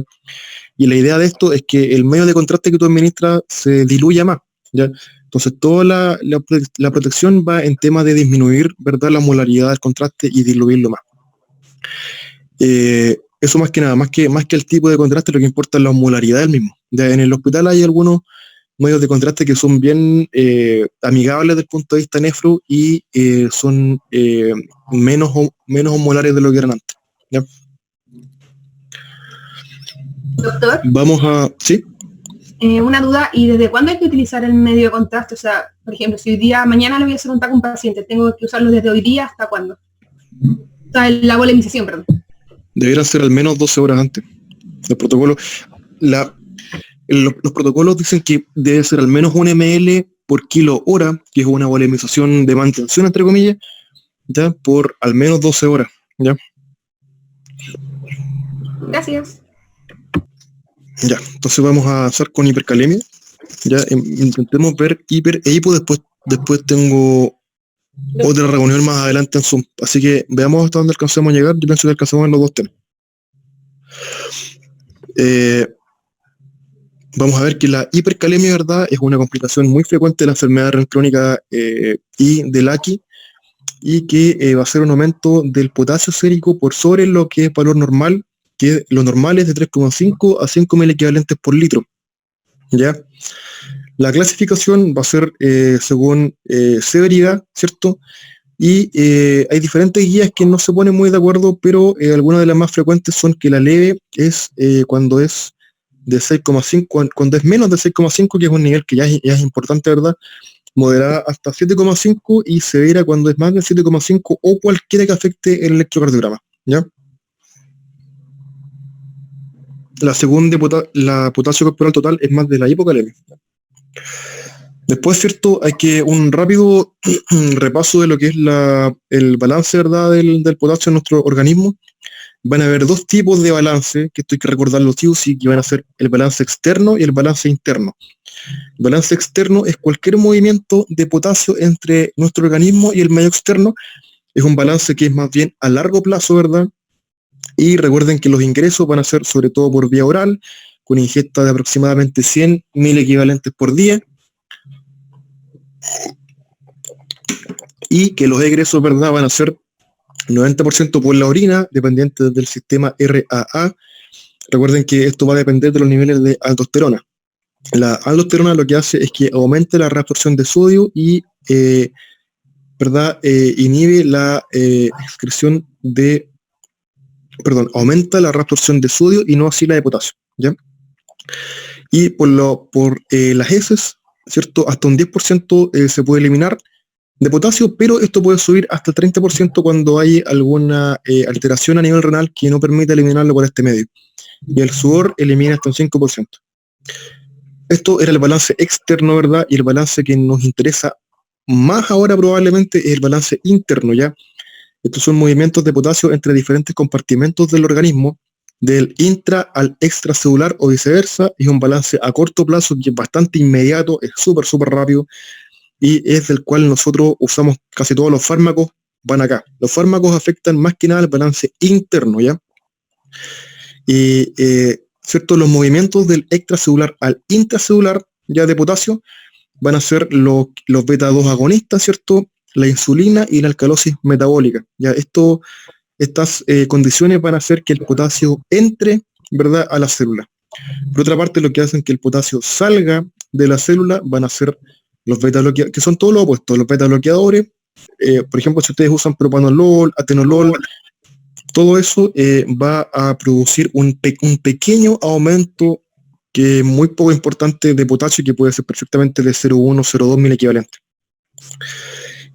Y la idea de esto es que el medio de contraste que tú administras se diluya más, ¿ya? Entonces, toda la protección va en tema de disminuir, ¿verdad?, la molaridad del contraste y diluirlo más. Eso más que nada, más que el tipo de contraste, lo que importa es la osmolaridad del mismo. Ya en el hospital hay algunos medios de contraste que son bien amigables desde el punto de vista nefro y son menos osmolares de lo que eran antes, ¿ya? Doctor, Vamos a... ¿Sí? una duda, ¿y desde cuándo hay que utilizar el medio de contraste? O sea, por ejemplo, si mañana le voy a hacer un TAC a un paciente, ¿tengo que usarlo desde hoy día hasta cuándo? O sea, la volemización, perdón. Deberían ser al menos 12 horas antes. El protocolo... Los protocolos dicen que debe ser al menos 1 ml por kilo hora, que es una volemización de mantención, entre comillas, ya, por al menos 12 horas, ¿ya? Gracias. Ya, entonces vamos a hacer con hipercalemia. Ya, intentemos ver hiper e hipo, después tengo otra reunión más adelante en Zoom. Así que veamos hasta dónde alcancemos a llegar. Yo pienso que alcanzamos en los dos temas. Vamos a ver que la hipercalemia, ¿verdad?, es una complicación muy frecuente de la enfermedad renal crónica y del AQI, y que va a ser un aumento del potasio sérico por sobre lo que es valor normal, que lo normal es de 3,5 a 5 mil equivalentes por litro, ¿ya? La clasificación va a ser según severidad, ¿cierto? Y hay diferentes guías que no se ponen muy de acuerdo, pero algunas de las más frecuentes son que la leve es cuando es de 6,5, cuando es menos de 6,5, que es un nivel que ya es importante, ¿verdad? Moderada hasta 7,5 y severa cuando es más de 7,5 o cualquiera que afecte el electrocardiograma, ¿ya? La segunda, la potasio corporal total es más de la hipocalemia. Después, ¿cierto? Hay que un rápido repaso de lo que es el balance, ¿verdad?, del potasio en nuestro organismo. Van a haber dos tipos de balance, que esto hay que recordarlo sí o sí, que van a ser el balance externo y el balance interno. El balance externo es cualquier movimiento de potasio entre nuestro organismo y el medio externo. Es un balance que es más bien a largo plazo, ¿verdad? Y recuerden que los ingresos van a ser sobre todo por vía oral, con ingesta de aproximadamente 100.000 equivalentes por día. Y que los egresos, ¿verdad?, van a ser 90% por la orina, dependiente del sistema RAA, Recuerden que esto va a depender de los niveles de aldosterona. La aldosterona lo que hace es que aumente la reabsorción de sodio y inhibe la excreción de, aumenta la reabsorción de sodio y no así la de potasio, ¿ya? Y por las heces, ¿cierto? Hasta un 10% se puede eliminar de potasio, pero esto puede subir hasta el 30% cuando hay alguna alteración a nivel renal que no permite eliminarlo por este medio. Y el sudor elimina hasta un 5%. Esto era el balance externo, ¿verdad? Y el balance que nos interesa más ahora probablemente es el balance interno, ¿ya? Estos son movimientos de potasio entre diferentes compartimentos del organismo, del intra al extracelular o viceversa. Es un balance a corto plazo que es bastante inmediato, es súper rápido y es del cual nosotros usamos casi todos los fármacos, van acá. Los fármacos afectan más que nada el balance interno, ¿ya? Y ¿cierto? Los movimientos del extracelular al intracelular ya de potasio van a ser los beta-2 agonistas, ¿cierto? La insulina y la alcalosis metabólica. Ya estas condiciones van a hacer que el potasio entre, ¿verdad?, a la célula. Por otra parte, lo que hacen que el potasio salga de la célula van a ser los beta-bloqueadores, que son todos los opuestos, los beta-bloqueadores. Por ejemplo, si ustedes usan propanolol, atenolol, todo eso va a producir un pequeño aumento que es muy poco importante de potasio, que puede ser perfectamente de 0,1, 0,2 mil equivalente.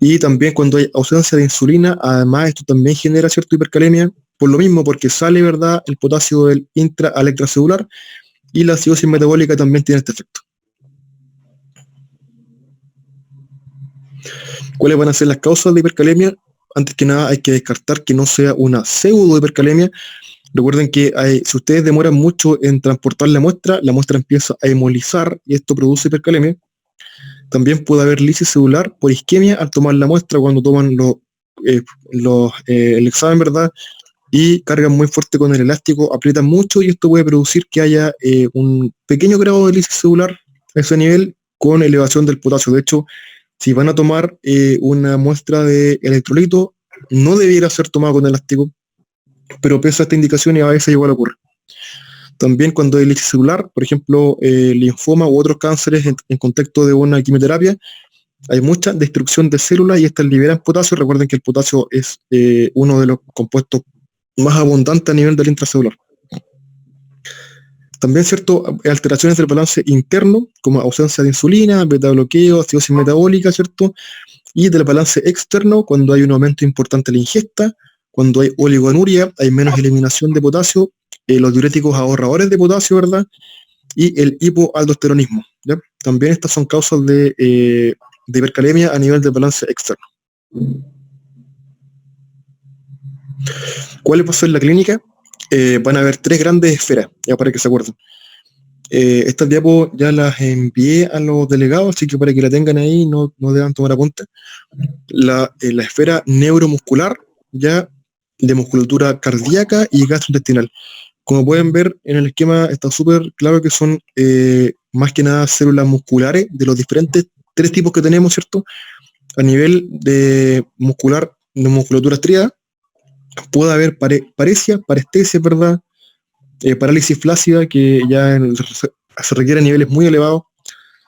Y también cuando hay ausencia de insulina, además esto también genera cierta hipercalemia, por lo mismo, porque sale, ¿verdad?, el potasio del intra al extracelular, y la acidosis metabólica también tiene este efecto. ¿Cuáles van a ser las causas de hipercalemia? Antes que nada hay que descartar que no sea una pseudo hipercalemia. Recuerden que si ustedes demoran mucho en transportar la muestra empieza a hemolizar y esto produce hipercalemia. También puede haber lisis celular por isquemia al tomar la muestra cuando toman el examen, ¿verdad? Y cargan muy fuerte con el elástico, aprietan mucho y esto puede producir que haya un pequeño grado de lisis celular a ese nivel con elevación del potasio. De hecho, si van a tomar una muestra de electrolito, no debiera ser tomado con elástico, pero pese a esta indicación y a veces igual ocurre. También cuando hay lisis celular, por ejemplo, linfoma u otros cánceres en contexto de una quimioterapia, hay mucha destrucción de células y estas liberan potasio. Recuerden que el potasio es uno de los compuestos más abundantes a nivel del intracelular. También, ¿cierto?, alteraciones del balance interno, como ausencia de insulina, beta-bloqueo, acidosis metabólica, ¿cierto? Y del balance externo, cuando hay un aumento importante de la ingesta, cuando hay oligonuria, hay menos eliminación de potasio, los diuréticos ahorradores de potasio, ¿verdad? Y el hipoaldosteronismo, ¿ya? También estas son causas de hipercalemia a nivel del balance externo. ¿Cuál va a ser la clínica? Van a haber 3 grandes esferas, ya para que se acuerden. Estas diapos ya las envié a los delegados, así que para que la tengan ahí no deban tomar apunte. La esfera neuromuscular, ya de musculatura cardíaca y gastrointestinal. Como pueden ver en el esquema está súper claro que son más que nada células musculares de los diferentes 3 tipos que tenemos, ¿cierto? A nivel de musculatura estriada, puede haber parestesia, ¿verdad? Parálisis flácida, que ya se requiere a niveles muy elevados,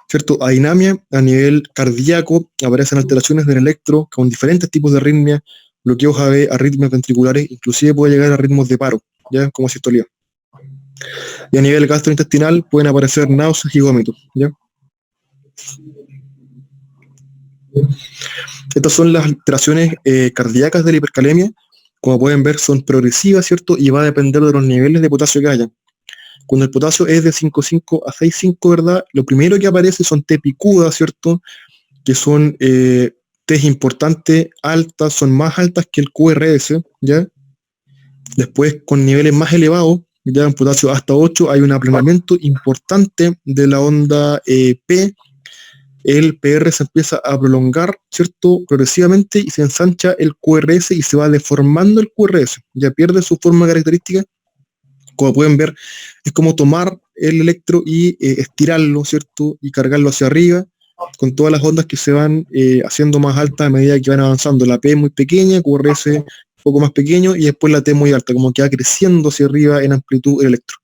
¿cierto? Adinamia, a nivel cardíaco, aparecen alteraciones del electro con diferentes tipos de arritmia, bloqueos AV, arritmias ventriculares, inclusive puede llegar a ritmos de paro, ¿ya? Como sistolía. Y a nivel gastrointestinal pueden aparecer náuseas y vómitos, ¿ya? Estas son las alteraciones cardíacas de la hipercalemia. Como pueden ver, son progresivas, ¿cierto? Y va a depender de los niveles de potasio que haya. Cuando el potasio es de 5,5 a 6,5, ¿verdad? Lo primero que aparece son T picudas, ¿cierto? Que son T importantes, altas, son más altas que el QRS, ¿ya? Después, con niveles más elevados, ya en potasio hasta 8, hay un aplanamiento importante de la onda P. El PR se empieza a prolongar, ¿cierto?, progresivamente y se ensancha el QRS y se va deformando el QRS, ya pierde su forma característica. Como pueden ver, es como tomar el electro y estirarlo, ¿cierto?, y cargarlo hacia arriba, con todas las ondas que se van haciendo más altas a medida que van avanzando. La P es muy pequeña, QRS un poco más pequeño, y después la T muy alta, como que va creciendo hacia arriba en amplitud el electro.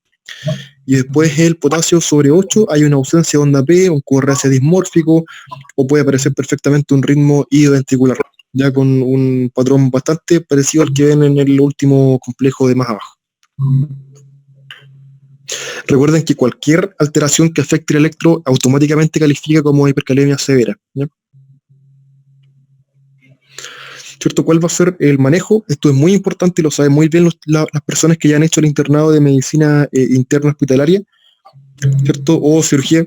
Y después el potasio sobre 8, hay una ausencia de onda P, un QRS dismórfico, o puede aparecer perfectamente un ritmo idoventricular, ya con un patrón bastante parecido al que ven en el último complejo de más abajo. Recuerden que cualquier alteración que afecte el electro automáticamente califica como hipercalemia severa, ¿ya? ¿Cierto? ¿Cuál va a ser el manejo? Esto es muy importante y lo saben muy bien las personas que ya han hecho el internado de medicina interna hospitalaria, ¿cierto? O cirugía.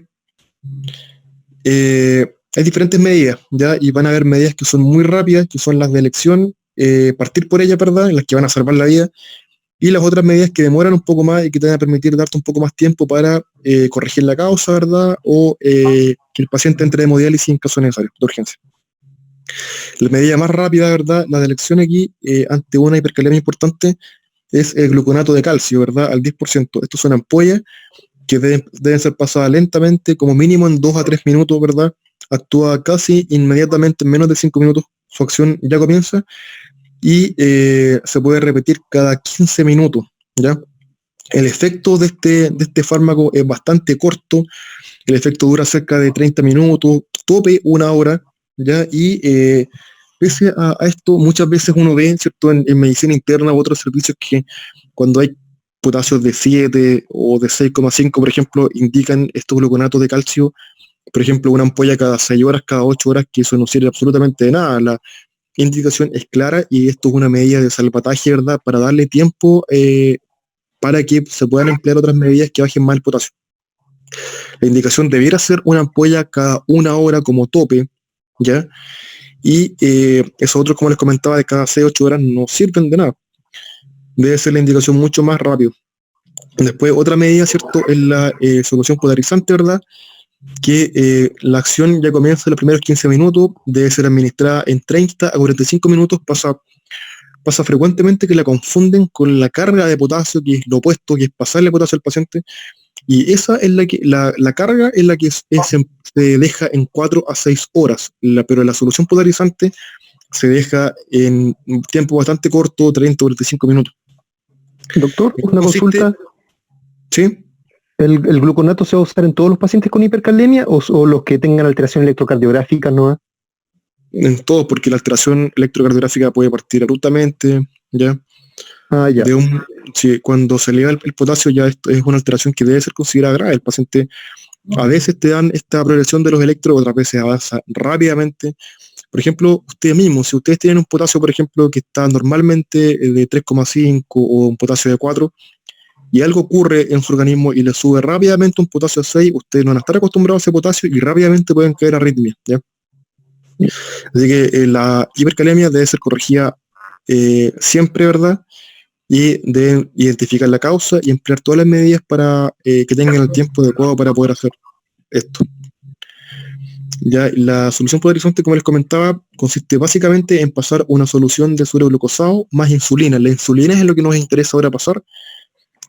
Hay diferentes medidas, ¿ya? Y van a haber medidas que son muy rápidas, que son las de elección, partir por ellas, ¿verdad? Las que van a salvar la vida. Y las otras medidas que demoran un poco más y que te van a permitir darte un poco más tiempo para corregir la causa, ¿verdad? O que el paciente entre de hemodiálisis en caso necesario, de urgencia. La medida más rápida, ¿verdad? La de elección aquí, ante una hipercalemia importante, es el gluconato de calcio, ¿verdad? Al 10%. Estos son ampollas que deben ser pasadas lentamente, como mínimo en 2 a 3 minutos, ¿verdad? Actúa casi inmediatamente, en menos de 5 minutos, su acción ya comienza, y se puede repetir cada 15 minutos, ¿ya? El efecto de este fármaco es bastante corto, el efecto dura cerca de 30 minutos, tope 1 hora, ¿ya? Y pese a esto, muchas veces uno ve, ¿cierto? En medicina interna u otros servicios que cuando hay potasios de 7 o de 6,5, por ejemplo, indican estos gluconatos de calcio, por ejemplo, una ampolla cada 6 horas, cada 8 horas, que eso no sirve absolutamente de nada. La indicación es clara y esto es una medida de salvataje, ¿verdad? Para darle tiempo para que se puedan emplear otras medidas que bajen más el potasio. La indicación debiera ser una ampolla cada 1 hora como tope, ¿ya? Y esos otros, como les comentaba, de cada 6-8 horas no sirven de nada. Debe ser la indicación mucho más rápido. Después, otra medida, ¿cierto? Es la solución polarizante, ¿verdad? Que la acción ya comienza en los primeros 15 minutos, debe ser administrada en 30 a 45 minutos. Pasa frecuentemente que la confunden con la carga de potasio, que es lo opuesto, que es pasarle potasio al paciente. Y esa es la carga es la que se deja en 4 a 6 horas, pero la solución polarizante se deja en un tiempo bastante corto, 30 o 45 minutos. Doctor, una consulta. ¿Sí? ¿El gluconato se va a usar en todos los pacientes con hipercalemia o los que tengan alteración electrocardiográfica, no? En todos, porque la alteración electrocardiográfica puede partir abruptamente, ¿ya? Ya. Sí, cuando se eleva el potasio ya es una alteración que debe ser considerada grave. El paciente a veces te dan esta progresión de los electros, otras veces avanza rápidamente. Por ejemplo, ustedes mismos, si ustedes tienen un potasio, por ejemplo, que está normalmente de 3,5 o un potasio de 4, y algo ocurre en su organismo y le sube rápidamente un potasio de 6, ustedes no van a estar acostumbrados a ese potasio y rápidamente pueden caer arritmias, ¿ya? Así que la hipercalemia debe ser corregida siempre, ¿verdad? Y deben identificar la causa y emplear todas las medidas para que tengan el tiempo adecuado para poder hacer esto. Ya, la solución polarizante, como les comentaba, consiste básicamente en pasar una solución de suero glucosado más insulina. La insulina es lo que nos interesa ahora pasar,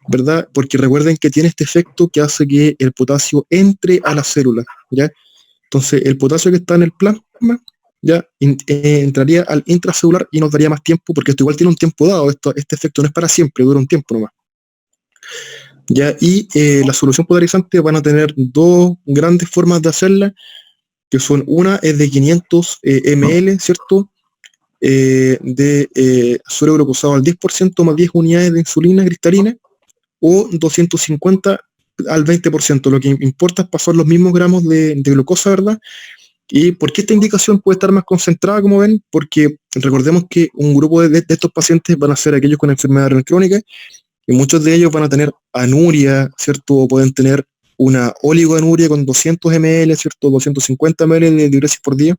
¿verdad? Porque recuerden que tiene este efecto que hace que el potasio entre a las células, ¿ya? Entonces, el potasio que está en el plasma, ya entraría al intracelular y nos daría más tiempo, porque esto igual tiene un tiempo dado, este efecto no es para siempre, dura un tiempo nomás. Ya, y la solución polarizante van a tener 2 grandes formas de hacerla, que son una es de 500 ml, ¿cierto? De suero glucosado al 10% más 10 unidades de insulina cristalina, o 250 al 20%. Lo que importa es pasar los mismos gramos de glucosa, ¿verdad? ¿Y por qué esta indicación puede estar más concentrada, como ven? Porque recordemos que un grupo de estos pacientes van a ser aquellos con enfermedad renal crónica, y muchos de ellos van a tener anuria, ¿cierto? O pueden tener una oligoanuria con 200 ml, ¿cierto? 250 ml de diuresis por día.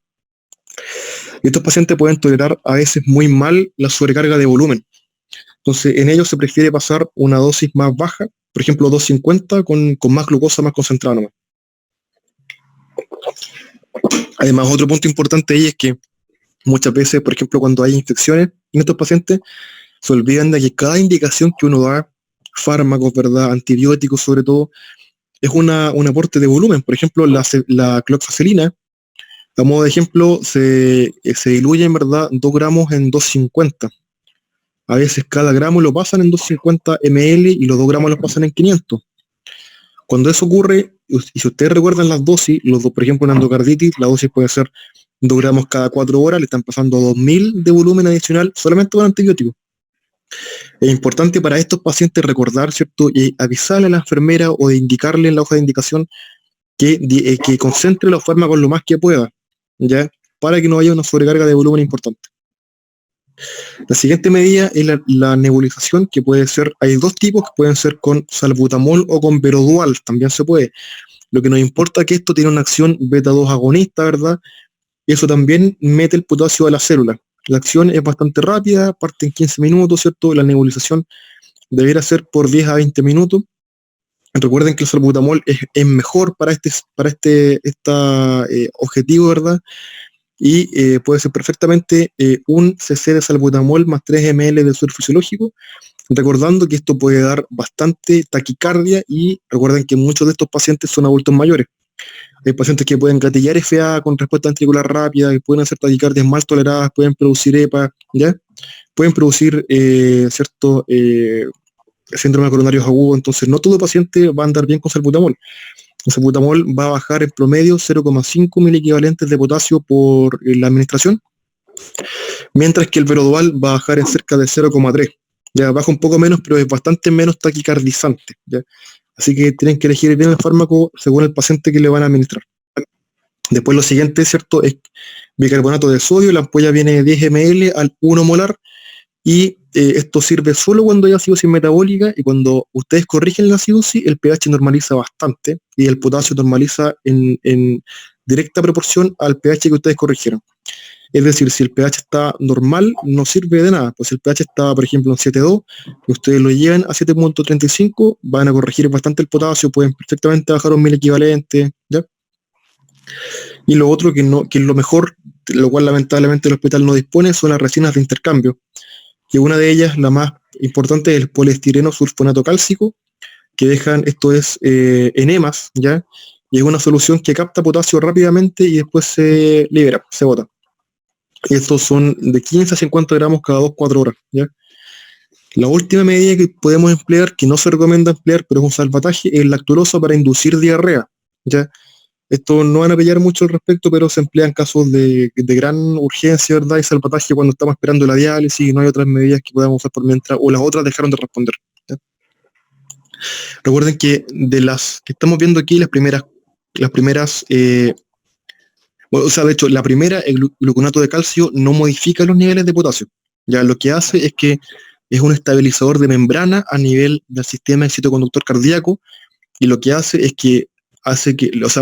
Y estos pacientes pueden tolerar a veces muy mal la sobrecarga de volumen. Entonces, en ellos se prefiere pasar una dosis más baja, por ejemplo, 250 con más glucosa más concentrada nomás. Además, otro punto importante ahí es que muchas veces, por ejemplo, cuando hay infecciones en estos pacientes, se olvidan de que cada indicación que uno da, fármacos, ¿verdad? Antibióticos sobre todo, es un aporte de volumen. Por ejemplo, la cloxacilina, a modo de ejemplo, se diluye en verdad 2 gramos en 250. A veces cada gramo lo pasan en 250 ml y los 2 gramos los pasan en 500. Cuando eso ocurre, y si ustedes recuerdan las dosis, por ejemplo, una endocarditis, la dosis puede ser 2 gramos cada 4 horas, le están pasando 2000 de volumen adicional solamente con antibióticos. Es importante para estos pacientes recordar, ¿cierto? Y avisarle a la enfermera o de indicarle en la hoja de indicación que concentre los fármacos lo más que pueda, ¿ya? Para que no haya una sobrecarga de volumen importante. La siguiente medida es la nebulización, que puede ser, hay 2 tipos, que pueden ser con salbutamol o con verodual, también se puede. Lo que nos importa es que esto tiene una acción beta-2 agonista, ¿verdad? Y eso también mete el potasio a la célula. La acción es bastante rápida, parte en 15 minutos, ¿cierto? La nebulización debería ser por 10 a 20 minutos. Recuerden que el salbutamol es mejor para este objetivo, ¿verdad? Y puede ser perfectamente un cc de salbutamol más 3 ml de suero fisiológico, recordando que esto puede dar bastante taquicardia y recuerden que muchos de estos pacientes son adultos mayores. Hay pacientes que pueden gatillar FA con respuesta ventricular rápida, que pueden hacer taquicardias mal toleradas, pueden producir EPA, ¿ya? Pueden producir síndrome coronarios agudos, entonces no todo paciente va a andar bien con salbutamol. El salbutamol va a bajar en promedio 0,5 miliequivalentes de potasio por la administración, mientras que el verodual va a bajar en cerca de 0,3. Ya baja un poco menos, pero es bastante menos taquicardizante, ¿ya? Así que tienen que elegir bien el fármaco según el paciente que le van a administrar. Después lo siguiente, ¿cierto? Es bicarbonato de sodio, la ampolla viene de 10 ml al 1 molar, y esto sirve solo cuando hay acidosis metabólica, y cuando ustedes corrigen la acidosis, el pH normaliza bastante, y el potasio normaliza en directa proporción al pH que ustedes corrigieron. Es decir, si el pH está normal, no sirve de nada. Pues si el pH está, por ejemplo, en 7,2, y ustedes lo llevan a 7,35, van a corregir bastante el potasio, pueden perfectamente bajar un 1000 equivalente, ¿ya? Y lo otro que es lo mejor, lo cual lamentablemente el hospital no dispone, son las resinas de intercambio. Y una de ellas, la más importante, es el poliestireno sulfonato cálcico, que dejan, esto es enemas, ¿ya? Y es una solución que capta potasio rápidamente y después se libera, se bota. Y estos son de 15 a 50 gramos cada 2-4 horas, ¿ya? La última medida que podemos emplear, que no se recomienda emplear, pero es un salvataje, es lactulosa para inducir diarrea, ¿ya? Esto no van a pillar mucho al respecto, pero se emplea en casos de gran urgencia, ¿verdad? Y salvataje cuando estamos esperando la diálisis y no hay otras medidas que podamos usar por mientras, o las otras dejaron de responder, ¿ya? Recuerden que de las que estamos viendo aquí, las primeras de hecho, la primera, el gluconato de calcio, no modifica los niveles de potasio. Ya lo que hace es que es un estabilizador de membrana a nivel del sistema excitoconductor cardíaco, y lo que hace es que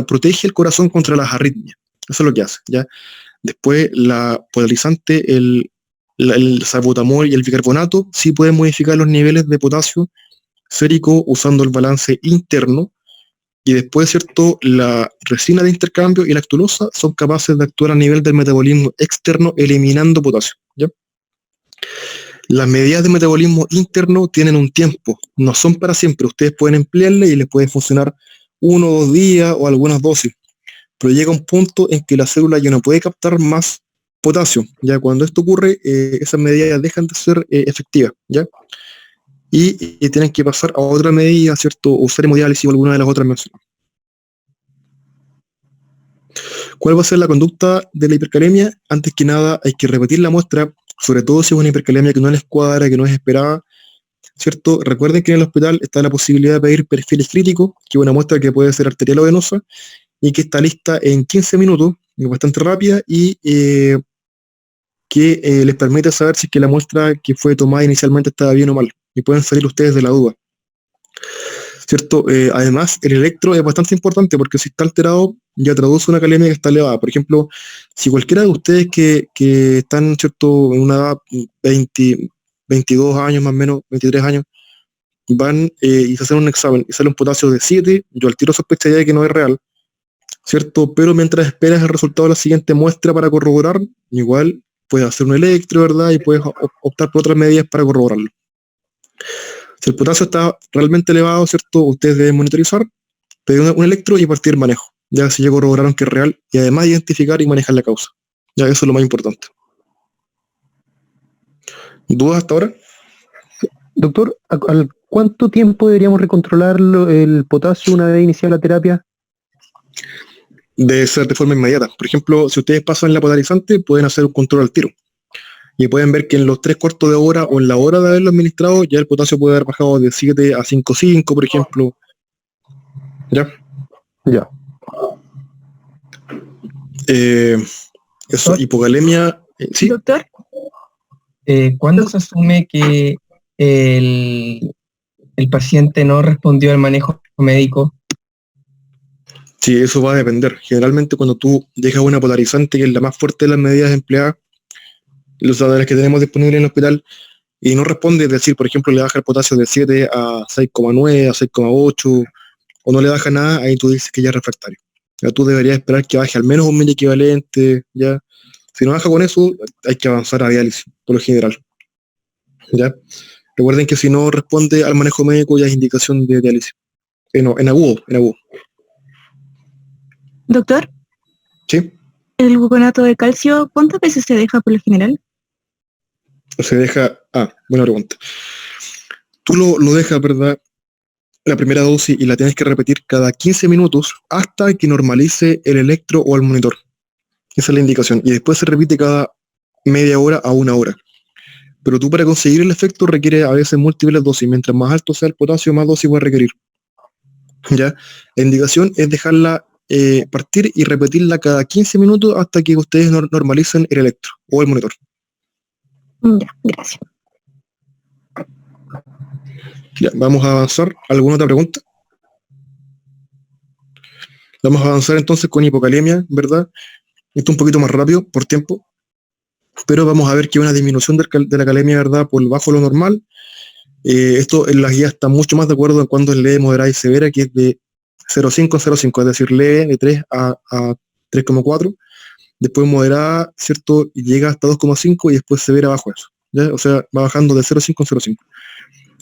protege el corazón contra las arritmias. Eso es lo que hace, ¿ya? Después, la polarizante, el salbutamol y el bicarbonato sí pueden modificar los niveles de potasio sérico usando el balance interno. Y después, ¿cierto? La resina de intercambio y la lactulosa son capaces de actuar a nivel del metabolismo externo, eliminando potasio, ¿ya? Las medidas de metabolismo interno tienen un tiempo, no son para siempre. Ustedes pueden emplearle y les puede funcionar 1 o 2 días o algunas dosis, pero llega un punto en que la célula ya no puede captar más potasio. Ya cuando esto ocurre, esas medidas dejan de ser efectivas, ¿ya? Y tienen que pasar a otra medida, ¿cierto? Usar hemodiálisis o alguna de las otras mencionadas. ¿Cuál va a ser la conducta de la hipercalemia? Antes que nada, hay que repetir la muestra, sobre todo si es una hipercalemia que no les cuadra, que no es esperada, ¿cierto? Recuerden que en el hospital está la posibilidad de pedir perfiles críticos, que es una muestra que puede ser arterial o venosa, y que está lista en 15 minutos, es bastante rápida, y que les permite saber si es que la muestra que fue tomada inicialmente estaba bien o mal, y pueden salir ustedes de la duda, ¿cierto? Además, el electro es bastante importante, porque si está alterado, ya traduce una calemia que está elevada. Por ejemplo, si cualquiera de ustedes que están, ¿cierto?, en una edad 22 años más o menos, 23 años, van y se hacen un examen y sale un potasio de 7, yo al tiro sospecharía de que no es real, ¿cierto? Pero mientras esperas el resultado de la siguiente muestra para corroborar, igual puedes hacer un electro, ¿verdad? Y puedes optar por otras medidas para corroborarlo. Si el potasio está realmente elevado, ¿cierto? Ustedes deben monitorizar, pedir un electro y partir manejo, ya si ya corroboraron que es real, y además identificar y manejar la causa. Ya eso es lo más importante. ¿Dudas hasta ahora? Doctor, cuánto tiempo deberíamos recontrolar el potasio una vez iniciada la terapia? Debe ser de forma inmediata. Por ejemplo, si ustedes pasan la polarizante, pueden hacer un control al tiro. Y pueden ver que en los 3/4 de hora o en la hora de haberlo administrado, ya el potasio puede haber bajado de 7 a 5,5, por ejemplo. ¿Ya? Ya. Eso, hipocalemia. ¿Sí? Doctor, ¿cuándo se asume que el paciente no respondió al manejo médico? Sí, eso va a depender. Generalmente cuando tú dejas una polarizante, que es la más fuerte de las medidas empleadas, de las que tenemos disponibles en el hospital, y no responde, es decir, por ejemplo, le baja el potasio de 7 a 6,9, a 6,8, o no le baja nada, ahí tú dices que ya es refractario. Ya tú deberías esperar que baje al menos un miliequivalente, ¿ya? Si no baja con eso, hay que avanzar a diálisis, por lo general. ¿Ya? Recuerden que si no responde al manejo médico, ya es indicación de diálisis. No, en agudo. Doctor, ¿Sí? ¿el gluconato de calcio cuántas veces se deja por lo general? Se deja... buena pregunta. Tú lo dejas, ¿verdad? La primera dosis y la tienes que repetir cada 15 minutos hasta que normalice el electro o el monitor. Esa es la indicación. Y después se repite cada media hora a una hora. Pero tú para conseguir el efecto requiere a veces múltiples dosis. Mientras más alto sea el potasio, más dosis va a requerir. ¿Ya? La indicación es dejarla partir y repetirla cada 15 minutos hasta que ustedes normalicen el electro o el monitor. Ya, gracias. Ya, vamos a avanzar. ¿Alguna otra pregunta? Vamos a avanzar entonces con hipocalemia, ¿verdad? Esto un poquito más rápido por tiempo, pero vamos a ver que hay una disminución de la calemia, ¿verdad? Por bajo lo normal. Esto en las guías está mucho más de acuerdo en cuando es leve, moderada y severa, que es de 0,5 a 0,5, es decir, leve de 3 a 3,4. Después moderada, ¿cierto? Y llega hasta 2,5 y después severa bajo eso, ¿ya? O sea, va bajando de 0,5 a 0,5.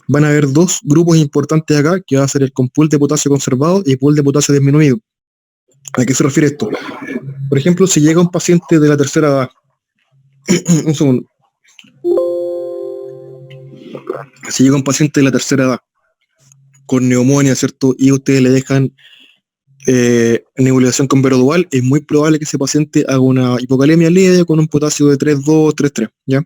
Van a haber dos grupos importantes acá, que va a ser el con pool de potasio conservado y pool de potasio disminuido. ¿A qué se refiere esto? Por ejemplo, si llega un paciente de la tercera edad, un segundo. Si llega un paciente de la tercera edad con neumonía, ¿cierto? Y ustedes le dejan nebulización con verodual, es muy probable que ese paciente haga una hipocalemia leve con un potasio de 3,2, 3,3, ¿ya?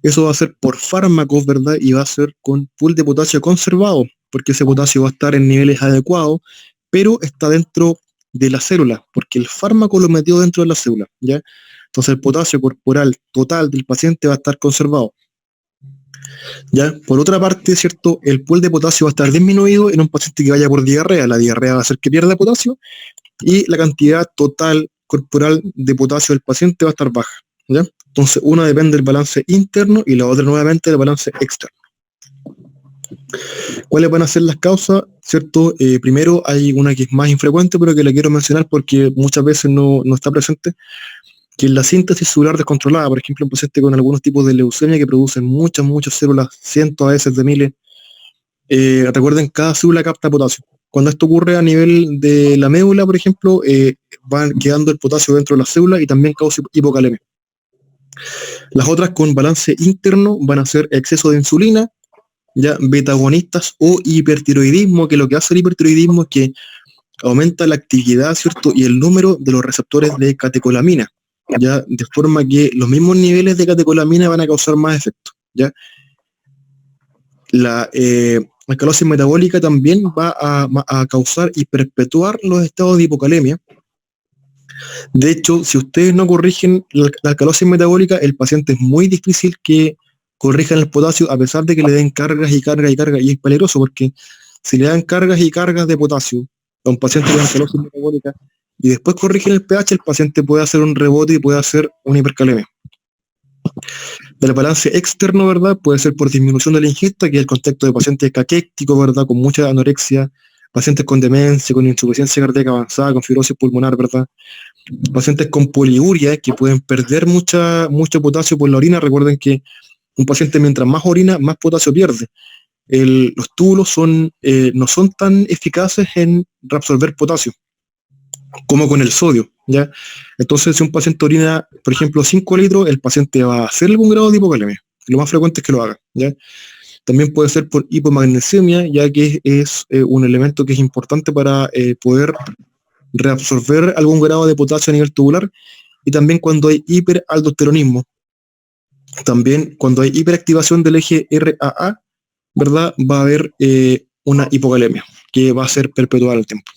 Eso va a ser por fármacos, ¿verdad? Y va a ser con pool de potasio conservado, porque ese potasio va a estar en niveles adecuados, pero está dentro de la célula, porque el fármaco lo metió dentro de la célula, ¿ya? Entonces el potasio corporal total del paciente va a estar conservado. ¿Ya? Por otra parte, ¿cierto? El pool de potasio va a estar disminuido en un paciente que vaya por diarrea. La diarrea va a hacer que pierda potasio y la cantidad total corporal de potasio del paciente va a estar baja, ¿ya? Entonces, una depende del balance interno y la otra nuevamente del balance externo. ¿Cuáles van a ser las causas? ¿Cierto? Primero hay una que es más infrecuente, pero que la quiero mencionar porque muchas veces no está presente, que es la síntesis celular descontrolada. Por ejemplo, un paciente con algunos tipos de leucemia que producen muchas células, cientos a veces de miles. Recuerden, cada célula capta potasio. Cuando esto ocurre a nivel de la médula, por ejemplo, van quedando el potasio dentro de la célula y también causa hipocalemia. Las otras con balance interno van a ser exceso de insulina, ya beta-agonistas o hipertiroidismo, que lo que hace el hipertiroidismo es que aumenta la actividad, ¿cierto? Y el número de los receptores de catecolamina, ya, de forma que los mismos niveles de catecolamina van a causar más efecto, ya. La alcalosis metabólica también va a causar y perpetuar los estados de hipocalemia. De hecho, si ustedes no corrigen la alcalosis metabólica, el paciente es muy difícil que corrijan el potasio, a pesar de que le den cargas y cargas y cargas, y es peligroso porque si le dan cargas y cargas de potasio a un paciente con alcalosis metabólica y después corrigen el pH, el paciente puede hacer un rebote y puede hacer una hipercalemia. Del balance externo, ¿verdad? Puede ser por disminución de la ingesta, que es el contexto de pacientes caquécticos, ¿verdad? Con mucha anorexia, pacientes con demencia, con insuficiencia cardíaca avanzada, con fibrosis pulmonar, ¿verdad? Pacientes con poliuria, que pueden perder mucho potasio por la orina. Recuerden que un paciente mientras más orina, más potasio pierde. Los túbulos no son tan eficaces en reabsorber potasio como con el sodio, ¿ya? Entonces, si un paciente orina, por ejemplo, 5 litros, el paciente va a hacer algún grado de hipocalemia. Lo más frecuente es que lo haga, ¿ya? También puede ser por hipomagnesemia, ya que es un elemento que es importante para poder reabsorber algún grado de potasio a nivel tubular, y también cuando hay hiperaldosteronismo. También cuando hay hiperactivación del eje RAA, ¿verdad? Va a haber una hipocalemia, que va a ser perpetuada en el tiempo.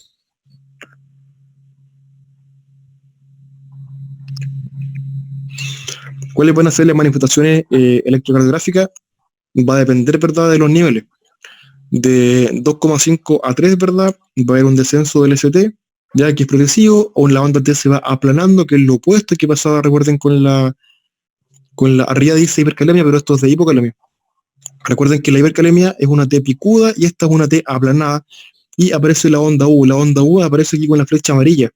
¿Cuáles van a ser las manifestaciones electrocardiográficas? Va a depender, ¿verdad?, de los niveles. De 2,5 a 3, ¿verdad?, va a haber un descenso del ST, ya que es progresivo, o la onda T se va aplanando, que es lo opuesto que pasaba, recuerden, con la arriba dice hipercalemia, pero esto es de hipocalemia. Recuerden que la hipercalemia es una T picuda y esta es una T aplanada, y aparece la onda U. La onda U aparece aquí con la flecha amarilla.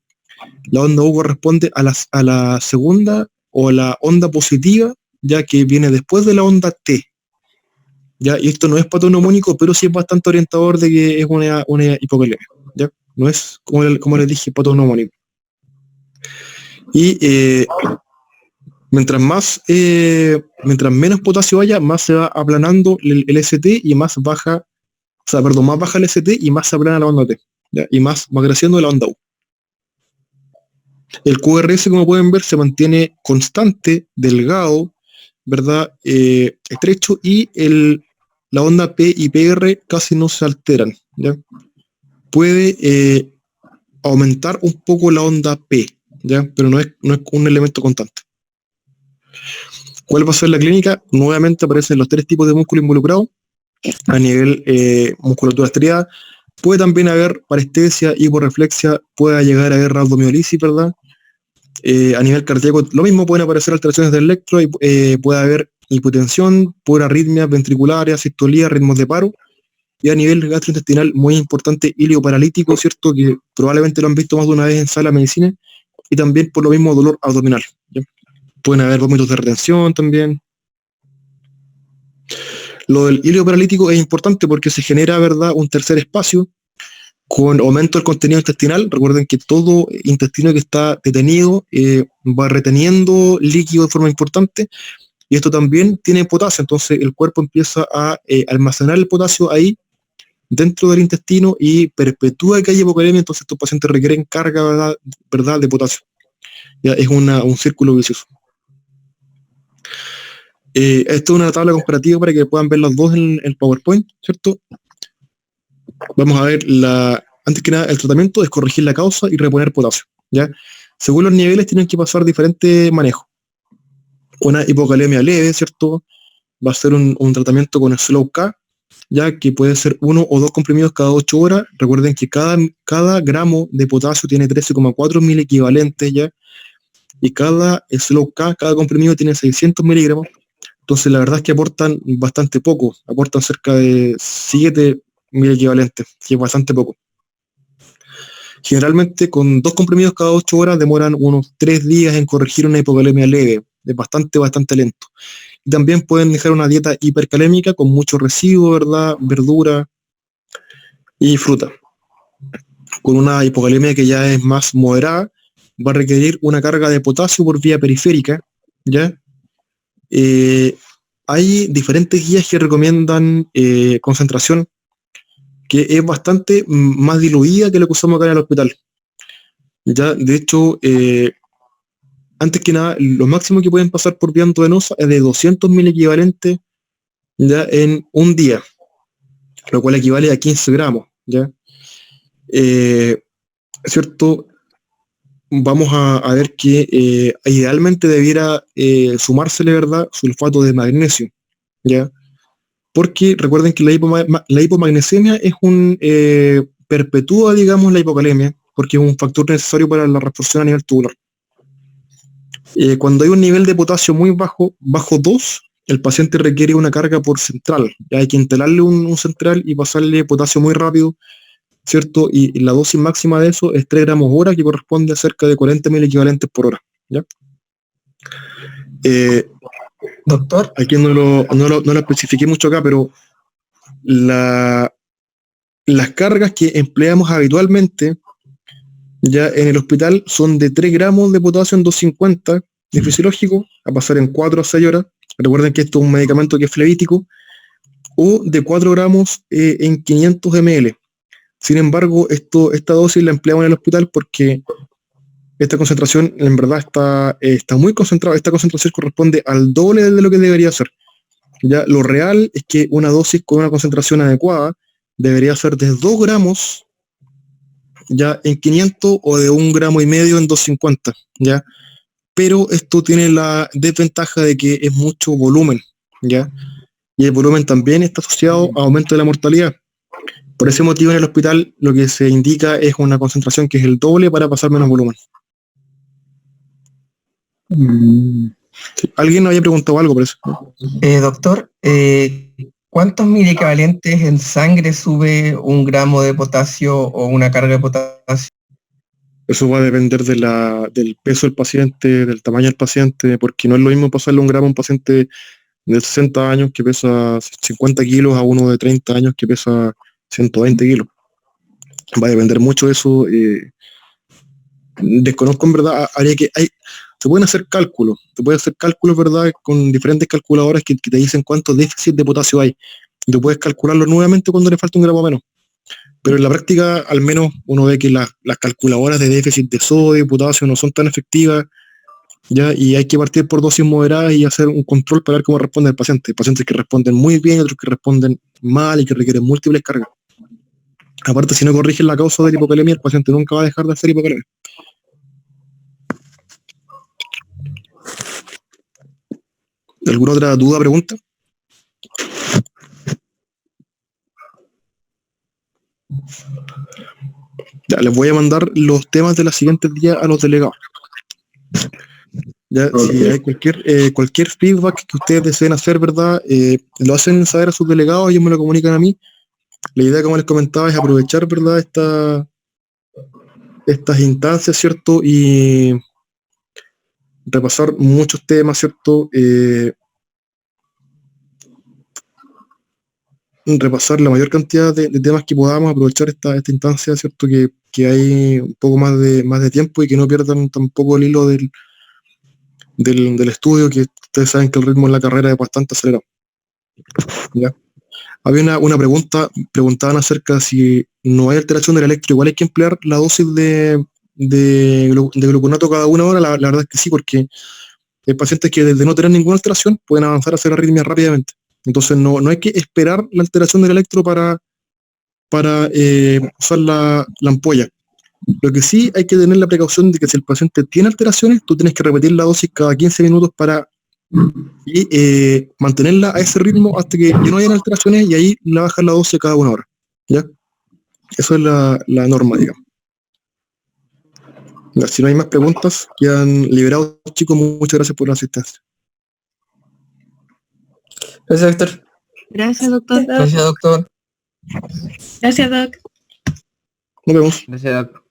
La onda U corresponde a la segunda o la onda positiva, ya que viene después de la onda T. ¿Ya? Y esto no es patoneumónico, pero sí es bastante orientador de que es una hipocalemia. ¿Ya? No es, como les dije, patoneumónico. Y mientras menos potasio haya, más se va aplanando el ST y más baja, más baja el ST y más se aplana la onda T. ¿Ya? Y más va creciendo la onda U. El QRS, como pueden ver, se mantiene constante, delgado, ¿verdad? Estrecho, y la onda P y PR casi no se alteran, ¿ya? Puede aumentar un poco la onda P, ¿ya? Pero no es un elemento constante. ¿Cuál va a ser la clínica? Nuevamente aparecen los 3 tipos de músculo involucrado a nivel musculatura estriada. Puede también haber parestesia, hiporreflexia, puede llegar a haber rhabdomiolisis, ¿verdad? A nivel cardíaco, lo mismo, pueden aparecer alteraciones del electro, y puede haber hipotensión, por arritmias ventriculares, asistolía, ritmos de paro. Y a nivel gastrointestinal, muy importante, hílio paralítico, ¿cierto? Que probablemente lo han visto más de una vez en sala de medicina, y también por lo mismo dolor abdominal, ¿ya? Pueden haber vómitos de retención también. Lo del hílio paralítico es importante porque se genera, ¿verdad?, un tercer espacio con aumento del contenido intestinal. Recuerden que todo intestino que está detenido va reteniendo líquido de forma importante, y esto también tiene potasio, entonces el cuerpo empieza a almacenar el potasio ahí dentro del intestino y perpetúa que haya hipocalemia. Entonces estos pacientes requieren carga, ¿verdad?, de potasio. Ya es un círculo vicioso. Esto es una tabla comparativa para que puedan ver los dos en el PowerPoint, ¿cierto? Vamos a ver, antes que nada, el tratamiento es corregir la causa y reponer potasio, ¿ya? Según los niveles tienen que pasar diferentes manejos. Una hipocalemia leve, ¿cierto? Va a ser un tratamiento con el Slow K, ya que puede ser 1 o 2 comprimidos cada 8 horas. Recuerden que cada gramo de potasio tiene 13,4 mil equivalentes, ¿ya? Y cada Slow K, cada comprimido tiene 600 miligramos. Entonces la verdad es que aportan bastante poco, aportan cerca de 7 mil equivalentes, que es bastante poco. Generalmente con 2 comprimidos cada 8 horas demoran unos 3 días en corregir una hipocalemia leve, es bastante lento. Y también pueden dejar una dieta hipercalémica con mucho residuo, ¿verdad?, verdura y fruta. Con una hipocalemia que ya es más moderada, va a requerir una carga de potasio por vía periférica, ¿ya? Hay diferentes guías que recomiendan concentración que es bastante más diluida que lo que usamos acá en el hospital. Ya, de hecho, antes que nada, lo máximo que pueden pasar por vía endovenosa es de 200 mil equivalentes, ya, en un día, lo cual equivale a 15 gramos, ¿ya? ¿Cierto? Vamos a ver que idealmente debiera sumársele, ¿verdad?, sulfato de magnesio, ¿ya? Porque recuerden que la hipomagnesemia es perpetúa, digamos, la hipocalemia, porque es un factor necesario para la reabsorción a nivel tubular. Cuando hay un nivel de potasio muy bajo 2, el paciente requiere una carga por central. Ya hay que instalarle un central y pasarle potasio muy rápido, ¿cierto? Y la dosis máxima de eso es 3 gramos hora, que corresponde a cerca de 40 mil equivalentes por hora, ¿ya? Doctor. Aquí no lo especifiqué mucho acá, pero las cargas que empleamos habitualmente ya en el hospital son de 3 gramos de potasio en 250 de fisiológico, a pasar en 4 a 6 horas. Recuerden que esto es un medicamento que es flevítico, o de 4 gramos en 500 ml. Sin embargo, esta dosis la empleamos en el hospital porque esta concentración en verdad está muy concentrada. Esta concentración corresponde al doble de lo que debería ser. Ya, lo real es que una dosis con una concentración adecuada debería ser de 2 gramos ya en 500 o de 1,5 gramos en 250, ¿ya? Pero esto tiene la desventaja de que es mucho volumen, ¿ya? Y el volumen también está asociado a aumento de la mortalidad. Por ese motivo en el hospital lo que se indica es una concentración que es el doble para pasar menos volumen. Sí, alguien había preguntado algo por eso. Doctor, ¿cuántos miliequivalentes en sangre sube 1 gramo de potasio o una carga de potasio? Eso va a depender del peso del paciente, del tamaño del paciente, porque no es lo mismo pasarle 1 gramo a un paciente de 60 años que pesa 50 kilos a uno de 30 años que pesa 120 kilos. Va a depender mucho de eso. Desconozco en verdad, se pueden hacer cálculos, ¿verdad? Con diferentes calculadoras que te dicen cuánto déficit de potasio hay. Y tú puedes calcularlo nuevamente cuando le falta 1 gramo menos. Pero en la práctica, al menos, uno ve que las calculadoras de déficit de sodio y potasio no son tan efectivas, ¿ya? Y hay que partir por dosis moderadas y hacer un control para ver cómo responde el paciente. Hay pacientes que responden muy bien, otros que responden mal y que requieren múltiples cargas. Aparte, si no corrigen la causa de la hipocalemia, el paciente nunca va a dejar de hacer hipocalemia. ¿Alguna otra duda, pregunta? Ya, les voy a mandar los temas de los siguientes días a los delegados. Ya, si hay cualquier feedback que ustedes deseen hacer, ¿verdad? Lo hacen saber a sus delegados, ellos me lo comunican a mí. La idea, como les comentaba, es aprovechar, ¿verdad? Estas instancias, ¿cierto? Y repasar muchos temas, ¿cierto? Repasar la mayor cantidad de temas que podamos, aprovechar esta instancia, ¿cierto? Que hay un poco más de tiempo y que no pierdan tampoco el hilo del estudio, que ustedes saben que el ritmo en la carrera es bastante acelerado. ¿Ya? Había una pregunta, preguntaban acerca de si no hay alteración del electro, igual hay que emplear la dosis de gluconato cada 1 hora. La verdad es que sí, porque hay pacientes que desde no tener ninguna alteración pueden avanzar a hacer arritmia rápidamente. Entonces no hay que esperar la alteración del electro para usar la ampolla. Lo que sí hay que tener la precaución de que si el paciente tiene alteraciones, tú tienes que repetir la dosis cada 15 minutos para mantenerla a ese ritmo hasta que ya no hayan alteraciones, y ahí la bajas la dosis cada 1 hora. ¿Ya? Eso es la norma, digamos. Ya, si no hay más preguntas, quedan liberados, chicos. Muchas gracias por la asistencia. Gracias, doctor. Gracias, doctor. Gracias, doctor. Gracias, Doc. Nos vemos. Gracias, Doc.